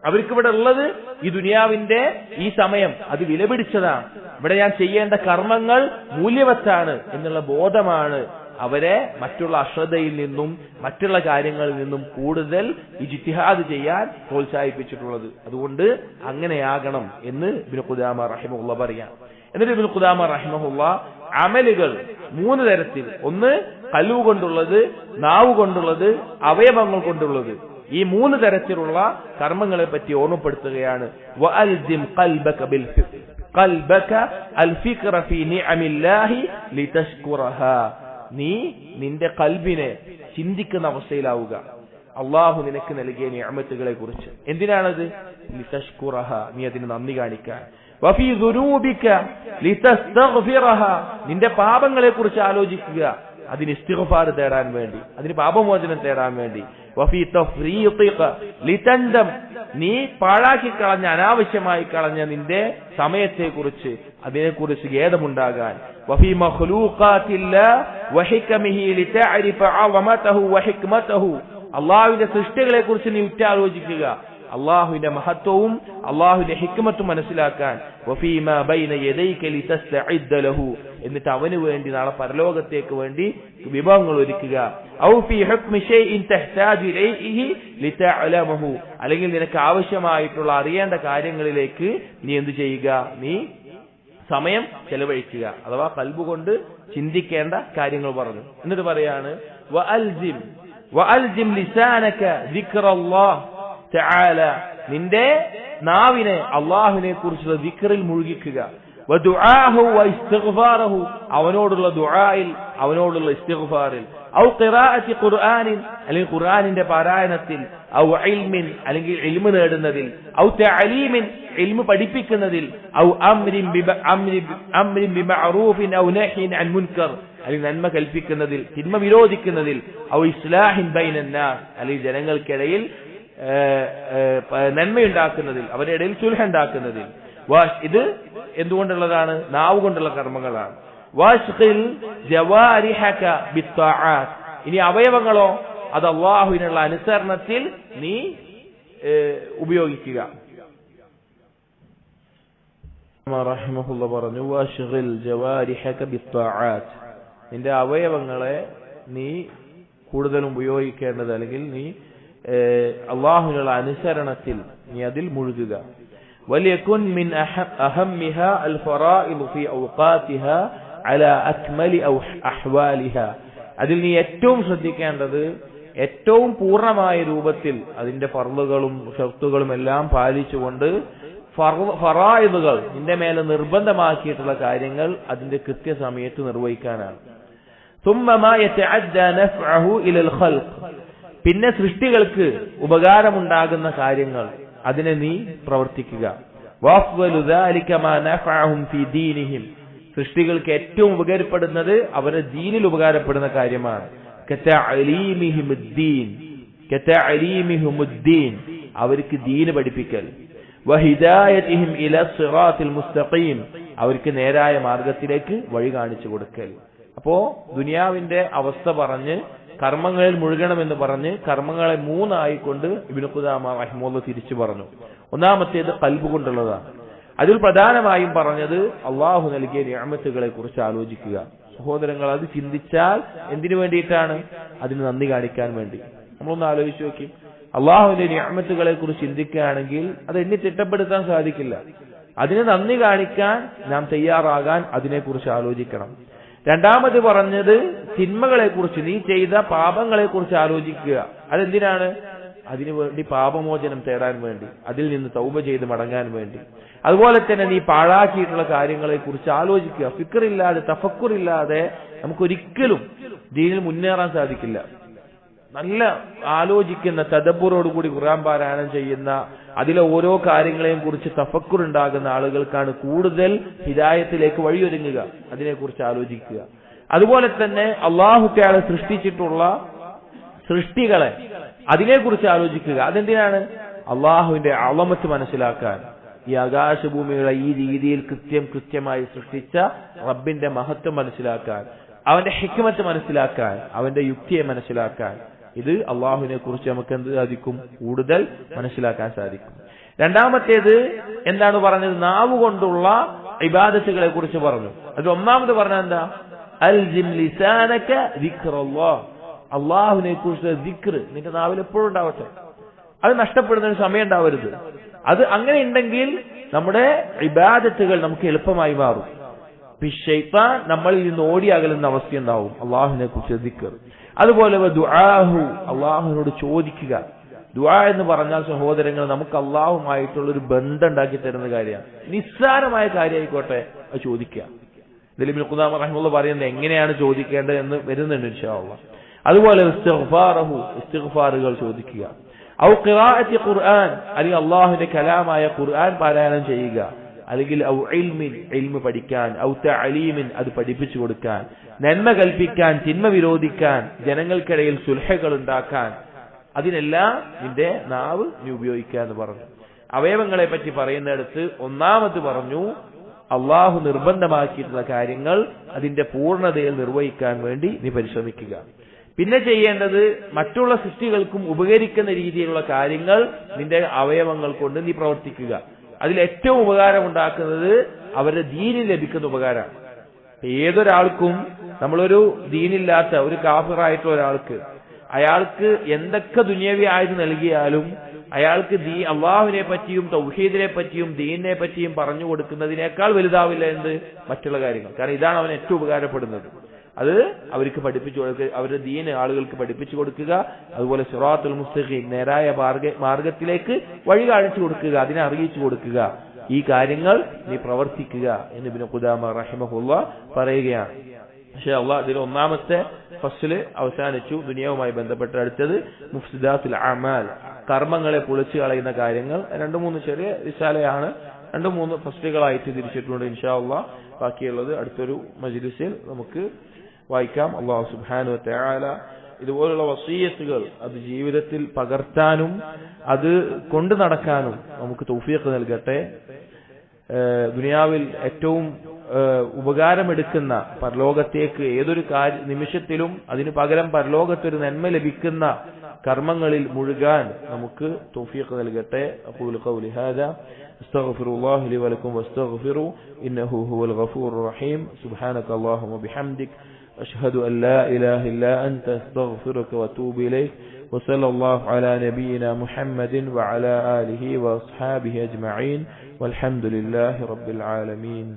അവർക്കിവിടെ ഉള്ളത് ഈ ദുനിയാവിന്റെ ഈ സമയം അത് വിലപിടിച്ചതാണ്, ഇവിടെ ഞാൻ ചെയ്യേണ്ട കർമ്മങ്ങൾ മൂല്യവത്താണ് എന്നുള്ള ബോധമാണ് അവരെ മറ്റുള്ള അശ്രദ്ധയിൽ നിന്നും മറ്റുള്ള കാര്യങ്ങളിൽ നിന്നും കൂടുതൽ ഇജ്തിഹാദ് ചെയ്യാൻ പ്രോത്സാഹിപ്പിച്ചിട്ടുള്ളത്. അതുകൊണ്ട് അങ്ങനെയാകണം എന്ന് ഇബ്നു ഖുദാമ റഹിമഹുല്ലാഹ് പറയാം. എന്നിട്ട് ഇബ്നു ഖുദാമ റഹിമഹുല്ലാഹ് അമലുകൾ 3 തരത്തിൽ, ഒന്ന് ഖൽബ് കൊണ്ടുള്ളത്, നാവ് കൊണ്ടുള്ളത്, അവയവങ്ങൾ കൊണ്ടുള്ളത്, ഈ 3 തരത്തിലുള്ള കർമ്മങ്ങളെ പറ്റി ഓർമ്മപ്പെടുത്തുകയാണ്. വഅൽസിം ഖൽബക അൽഫിക്ര ഫീ നിഅമില്ലാഹി ലിതശ്കുറഹാ, നീ നിന്റെ ഖൽബിനെ ചിന്തിക്കുന്ന അവസ്ഥയിലാവുക അള്ളാഹു നിനക്ക് നൽകിയ നിഅമത്തുകളെ കുറിച്ച്. എന്തിനാണത്? ലിതശ്കുറഹ, നീ അതിന് നന്ദി കാണിക്കാൻ. വഫീ ദുനൂബിക ലിതസ്തഗ്ഫിറഹ, നിന്റെ പാപങ്ങളെ കുറിച്ച് ആലോചിക്കുക, അതിന് ഇസ്തിഗ്ഫാർ തേടാൻ വേണ്ടി, അതിന് പാപമോചനം തേടാൻ വേണ്ടി. വഫീ തഫ്രീഖിക ലിതൻദം, നീ പാഴാക്കി കളഞ്ഞ അനാവശ്യമായി കളഞ്ഞ നിന്റെ സമയത്തെക്കുറിച്ച് അതിനെക്കുറിച്ച് ഖേദമുണ്ടാകാൻ. വഫീ മഖ്ലൂഖാത്തില്ലാഹി വഹികമിഹി ലിതഅരിഫ അളമതഹു വഹിക്മതഹു, അല്ലാഹുവിന്റെ സൃഷ്ടികളെ കുറിച്ച് നീ ഉറ്റാലോചിക്കുക, അള്ളാഹുവിന്റെ മഹത്വവും അള്ളാഹുവിന്റെ ഹിക്മത്തും മനസ്സിലാക്കാൻ. വഫീമാ ബൈന യദൈക ലിതസ്തഇദ്ദ ലഹു, എന്നിട്ട് അവന് വേണ്ടി നാളെ പരലോകത്തേക്ക് വേണ്ടി വിഭവങ്ങൾ ഒരുക്കുക. ഔ ഫീ ഹുക്മി ശൈഇൻ തഹ്താജു ഇലൈഹി ലിതഅലമഹു, അല്ലെങ്കിൽ നിനക്ക് ആവശ്യമായിട്ടുള്ള അറിയേണ്ട കാര്യങ്ങളിലേക്ക് നീ എന്ത് ചെയ്യുക? നീ സമയം ചെലവഴിക്കുക. അഥവാ ഖൽബ് കൊണ്ട് ചിന്തിക്കേണ്ട കാര്യങ്ങൾ പറഞ്ഞു. എന്നിട്ട് പറയാണ് വഅൽസിം ലിസാനക ദിക്റല്ലാഹ് തആല, നിന്റെ നാവിനെ അള്ളാഹുവിനെ കുറിച്ചുള്ള ദിക്റിൽ മുഴുകിക്കുക. വദുആഹു വഇസ്തിഗ്ഫാറഹു, അവനോടുള്ള ദുആയിൽ അവനോടുള്ള ഇസ്തിഗ്ഫാറിൽ. ഔ ഖിറാഅത്തി ഖുർആനിൻ, അല്ലെങ്കിൽ ഖുർആനിന്റെ പാരായണത്തിൽ. ഔ ഇൽമിൻ, അല്ലെങ്കിൽ ഇൽമു നേടുന്നതിൽ. ഔ തഅലീമിൻ, ഇൽമു പഠിപ്പിക്കുന്നതിൽ. ഔ അംരിൻ ബിമഅറൂഫിൻ ഔ നഹ്യിൻ അൻ മുൻകർ, അല്ലെങ്കിൽ നന്മ കൽപ്പിക്കുന്നതിൽ തിന്മ വിരോധിക്കുന്നതിൽ. ഔ ഇസ്ലാഹിൻ ബൈനന്നാസ്, അല്ലെങ്കിൽ ജനങ്ങൾക്കിടയിൽ നന്മയുണ്ടാക്കുന്നതിൽ, അവരുടെ ഇടയിൽ സുൽഹ ഉണ്ടാക്കുന്നതിൽ. ഇത് എന്തുകൊണ്ടുള്ളതാണ്? നാവ് കൊണ്ടുള്ള കർമ്മങ്ങളാണ്. വഷ്ഖിൽ ജവാരിഹക ബിത്താആത്ത്, ഇനി അവയവങ്ങളോ അത് അല്ലാഹുവിനുള്ള അനുസരണത്തിൽ നീ ഉപയോഗിക്കുക. റഹിമഹുല്ലാഹ് പറഞ്ഞു, വഷ്ഖിൽ ജവാരിഹക ബിത്താആത്ത്, നിന്റെ അവയവങ്ങളെ നീ കൂടുതലും ഉപയോഗിക്കേണ്ടത്, അല്ലെങ്കിൽ നീ അള്ളാഹുവിനുള്ള അനുസരണത്തിൽ നീ അതിൽ മുഴുകുക. വലിയകുൻ മിൻ അഹമ്മിഹ അൽ ഫറായിദ് ഫീ ഔഖാതിഹ അലാ അക്മലി അഹ്വാലിഹ, അതിൽ നീ ഏറ്റവും ശ്രദ്ധിക്കേണ്ടത് ഏറ്റവും പൂർണ്ണമായ രൂപത്തിൽ അതിന്റെ ഫർളുകളും ഷർത്തുകളും എല്ലാം പാലിച്ചുകൊണ്ട് ഫറായിദുകൾ നിന്റെ മേലെ നിർബന്ധമാക്കിയിട്ടുള്ള കാര്യങ്ങൾ അതിന്റെ കൃത്യസമയത്ത് നിർവഹിക്കാനാണ്. ثم ما يتعدى نفعه الى الخلق, പിന്നെ സൃഷ്ടികൾക്ക് ഉപകാരമുണ്ടാകുന്ന കാര്യങ്ങൾ അതിനെ നീ പ്രവർത്തിക്കുക. വഅഫ്ളു ദാലിക മാ നഫഅഹും ഫീ ദീനിഹിം, സൃഷ്ടികൾക്ക് ഏറ്റവും ഉപകാരപ്പെടുന്നത് അവരുടെ ദീനിൽ ഉപകാരപ്പെടുന്ന കാര്യമാണ്. കതഅലീമിഹിമുദ്ദീൻ, അവർക്ക് ദീൻ പഠിപ്പിക്കൽ. വഹിദായതിഹിം ഇലാ സിറാത്തിൽ മുസ്തഖീം, അവർക്ക് നേരായ മാർഗത്തിലേക്ക് വഴി കാണിച്ചു കൊടുക്കൽ. അപ്പോ ദുനിയാവിന്റെ അവസ്ഥ പറഞ്ഞ് കർമ്മങ്ങളിൽ മുഴുകണമെന്ന് പറഞ്ഞ് കർമ്മങ്ങളെ 3 ആയിക്കൊണ്ട് ഇബ്നു ഖുദാമ റഹിമഹുല്ലാഹ് തിരിച്ചു പറഞ്ഞു. ഒന്നാമത്തേത് ഖൽബ് കൊണ്ടുള്ളതാണ്. അതിൽ പ്രധാനമായും പറഞ്ഞത് അള്ളാഹു നൽകിയ നിഅമത്തുകളെ കുറിച്ച് ആലോചിക്കുക. സഹോദരങ്ങൾ, അത് ചിന്തിച്ചാൽ എന്തിനു വേണ്ടിയിട്ടാണ്? അതിന് നന്ദി കാണിക്കാൻ വേണ്ടി. നമ്മളൊന്ന് ആലോചിച്ച് നോക്കി. അള്ളാഹുവിന്റെ നിഅമത്തുകളെ കുറിച്ച് ചിന്തിക്കുകയാണെങ്കിൽ അത് എണ്ണി തിട്ടപ്പെടുത്താൻ സാധിക്കില്ല. അതിന് നന്ദി കാണിക്കാൻ നാം തയ്യാറാകാൻ അതിനെക്കുറിച്ച് ആലോചിക്കണം. രണ്ടാമത് പറഞ്ഞത് തിന്മകളെ കുറിച്ച്, നീ ചെയ്ത പാപങ്ങളെ കുറിച്ച് ആലോചിക്കുക. അതെന്തിനാണ്? അതിനുവേണ്ടി പാപമോചനം തേടാൻ വേണ്ടി, അതിൽ നിന്ന് തൗബ ചെയ്ത് മടങ്ങാൻ വേണ്ടി. അതുപോലെ തന്നെ നീ പാഴാക്കിയിട്ടുള്ള കാര്യങ്ങളെ കുറിച്ച് ആലോചിക്കുക. ഫിക്റില്ലാതെ, തഫക്കുറില്ലാതെ നമുക്കൊരിക്കലും ദീനിൽ മുന്നേറാൻ സാധിക്കില്ല. നല്ല ആലോചിക്കുന്ന, തദബ്ബുറോടുകൂടി ഖുർആൻ പാരായണം ചെയ്യുന്ന, അതിലെ ഓരോ കാര്യങ്ങളെയും കുറിച്ച് തഫക്കുറുണ്ടാകുന്ന ആളുകൾക്കാണ് കൂടുതൽ ഹിദായത്തിലേക്ക് വഴിയൊരുങ്ങുക. അതിനെക്കുറിച്ച് ആലോചിക്കുക. അതുപോലെ തന്നെ അല്ലാഹു തആല സൃഷ്ടിച്ചിട്ടുള്ള സൃഷ്ടികളെ, അതിനെക്കുറിച്ച് ആലോചിക്കുക. അതെന്തിനാണ്? അള്ളാഹുവിന്റെ അളമത്ത് മനസ്സിലാക്കാൻ. ഈ ആകാശഭൂമികളെ ഈ രീതിയിൽ കൃത്യമായി സൃഷ്ടിച്ച റബ്ബിന്റെ മഹത്വം മനസ്സിലാക്കാൻ, അവന്റെ ഹിക്മത്ത് മനസ്സിലാക്കാൻ, അവന്റെ യുക്തിയെ മനസ്സിലാക്കാൻ. ഇത് അള്ളാഹുവിനെ കുറിച്ച് നമുക്ക് എന്ത് സാധിക്കും? കൂടുതൽ മനസ്സിലാക്കാൻ സാധിക്കും. രണ്ടാമത്തേത് എന്താണ് പറഞ്ഞത്? നാവ് കൊണ്ടുള്ള ഇബാദത്തുകളെ കുറിച്ച് പറഞ്ഞു. അത് ഒന്നാമത് പറഞ്ഞത് എന്താ? അൽജിം ലിസാനക ദിക്റല്ലാഹ്. അള്ളാഹുവിനെ കുറിച്ച് ദിക്ർ നിന്റെ നാവിൽ എപ്പോഴും ഉണ്ടാവട്ടെ. അത് നഷ്ടപ്പെടുന്ന ഒരു സമയം ഉണ്ടാവരുത്. അത് അങ്ങനെ ഉണ്ടെങ്കിൽ നമ്മുടെ ഇബാദത്തുകൾ നമുക്ക് എളുപ്പമായി മാറും. ശൈത്താൻ നമ്മളിൽ നിന്ന് ഓടി അകലുന്ന അവസ്ഥയുണ്ടാവും. അള്ളാഹുവിനെ കുറിച്ച് ദിക്ർ. അതുപോലെ ദുആഹു, അള്ളാഹുവിനോട് ചോദിക്കുക. ദുആ എന്ന് പറഞ്ഞാൽ സഹോദരങ്ങൾ, നമുക്ക് അള്ളാഹുമായിട്ടുള്ളൊരു ബന്ധം ഉണ്ടാക്കി തരുന്ന കാര്യമാണ്. നിസ്സാരമായ കാര്യമായിക്കോട്ടെ, അത് ചോദിക്കുക. ഇതിൽ ഇബ്നു ഖുദാമ റഹിമഹുല്ലാഹ് പറയുന്നത് എങ്ങനെയാണ് ചോദിക്കേണ്ടത് എന്ന് വരുന്നുണ്ട് ഇൻഷാ അല്ലാഹ്. അതുപോലെ ഇസ്തിഗ്ഫാറഹു, ഇസ്തിഗ്ഫാറുകൾ ചോദിക്കുക. ഔ ഖിറാഅത്തി ഖുർആൻ, അല്ലെങ്കിൽ അള്ളാഹുവിന്റെ കലാമായ ഖുർആൻ പാരായണം ചെയ്യുക. അല്ലെങ്കിൽ ഔ ഇൽമിൻ, ഇൽമ് പഠിക്കാൻ. ഔ തഅലീമിൻ, അത് പഠിപ്പിച്ചു കൊടുക്കാൻ. നന്മ കൽപ്പിക്കാൻ, തിന്മ വിരോധിക്കാൻ, ജനങ്ങൾക്കിടയിൽ സുൽഹകൾ ഉണ്ടാക്കാൻ. അതിനെല്ലാം നിന്റെ നാവ് നീ ഉപയോഗിക്കുക എന്ന് പറഞ്ഞു. അവയവങ്ങളെ പറ്റി പറയുന്നിടത്ത് ഒന്നാമത് പറഞ്ഞു അള്ളാഹു നിർബന്ധമാക്കിയിട്ടുള്ള കാര്യങ്ങൾ അതിന്റെ പൂർണ്ണതയിൽ നിർവഹിക്കാൻ വേണ്ടി നീ പരിശ്രമിക്കുക. പിന്നെ ചെയ്യേണ്ടത് മറ്റുള്ള സൃഷ്ടികൾക്കും ഉപകരിക്കുന്ന രീതിയിലുള്ള കാര്യങ്ങൾ നിന്റെ അവയവങ്ങൾ കൊണ്ട് നീ പ്രവർത്തിക്കുക. അതിൽ ഏറ്റവും ഉപകാരം ഉണ്ടാക്കുന്നത് അവരുടെ ദീനിൽ ലഭിക്കുന്ന ഉപകാരമാണ്. ഏതൊരാൾക്കും, നമ്മളൊരു ദീനില്ലാത്ത ഒരു കാഫിറായിട്ടുള്ള ഒരാൾക്ക് അയാൾക്ക് എന്തൊക്കെ ദുനിയവി ആയത് നൽകിയാലും അയാൾക്ക് അള്ളാഹുവിനെ പറ്റിയും തൗഹീദിനെ പറ്റിയും ദീനിനെ പറ്റിയും പറഞ്ഞു കൊടുക്കുന്നതിനേക്കാൾ വലുതാവില്ല എന്ത് മറ്റുള്ള കാര്യങ്ങൾ. കാരണം ഇതാണ് അവന് ഏറ്റവും ഉപകാരപ്പെടുന്നത്. അത് അവർക്ക് പഠിപ്പിച്ചു കൊടുക്കുക, അവരുടെ ദീന് ആളുകൾക്ക് പഠിപ്പിച്ചു കൊടുക്കുക. അതുപോലെ സിറാത്തുൽ മുസ്തഖീം, നേരായ മാർഗത്തിലേക്ക് വഴി കാണിച്ചു കൊടുക്കുക, അതിനെ അറിയിച്ചു കൊടുക്കുക. ഈ കാര്യങ്ങൾ നീ പ്രവർത്തിക്കുക എന്ന് ഇബ്നു ഖുദാമ റഹിമഹുല്ലാഹ് പറയുകയാണ്. പക്ഷേ അള്ളാഹ് ഇതിൽ ഒന്നാമത്തെ ഫസ്ല് അവസാനിച്ചു. ദുനിയാവുമായി ബന്ധപ്പെട്ട് അടുത്തത് മുഫ്സിദാത്തുൽ അമാൽ, കർമ്മങ്ങളെ പൊളിച്ചു കളയുന്ന കാര്യങ്ങൾ. 2-3 ചെറിയ റിസാലയാണ്, 2-3 ഫസ്ലുകളായിട്ട് തിരിച്ചിട്ടുണ്ട്. ഇൻഷാ അള്ളാഹ് ബാക്കിയുള്ളത് അടുത്തൊരു മജ്ലിസിൽ നമുക്ക് വായിക്കാം. അല്ലാഹു സുബ്ഹാനഹു വ തആല ഇതുപോലുള്ള വസിയത്തുകൾ അത് ജീവിതത്തിൽ പകർത്താനും അത് കൊണ്ടു നടക്കാനും നമുക്ക് തൗഫീഖ് നൽകട്ടെ. ദുനിയാവിൽ ഏറ്റവും ഉപകാരമെടുക്കുന്ന പരലോകത്തേക്ക് ഏതൊരു നിമിഷത്തിലും അതിനു പകരം പരലോകത്തൊരു നന്മ ലഭിക്കുന്ന കർമ്മങ്ങളിൽ മുഴുകാൻ നമുക്ക് തൗഫീഖ് നൽകട്ടെ. അഖൂലു ഖൗലി ഹാദാ അസ്തഗ്ഫിറുല്ലാഹ ലി വലക്കും വസ്തഗ്ഫിറു ഇന്നഹു ഹുവൽ ഗഫൂറുർ റഹീം. സുബ്ഹാനകല്ലാഹുമ്മ ബിഹംദിക് أشهد أن لا إله إلا أنت أستغفرك وأتوب إليك وصلى الله على نبينا محمد وعلى آله وأصحابه أجمعين والحمد لله رب العالمين.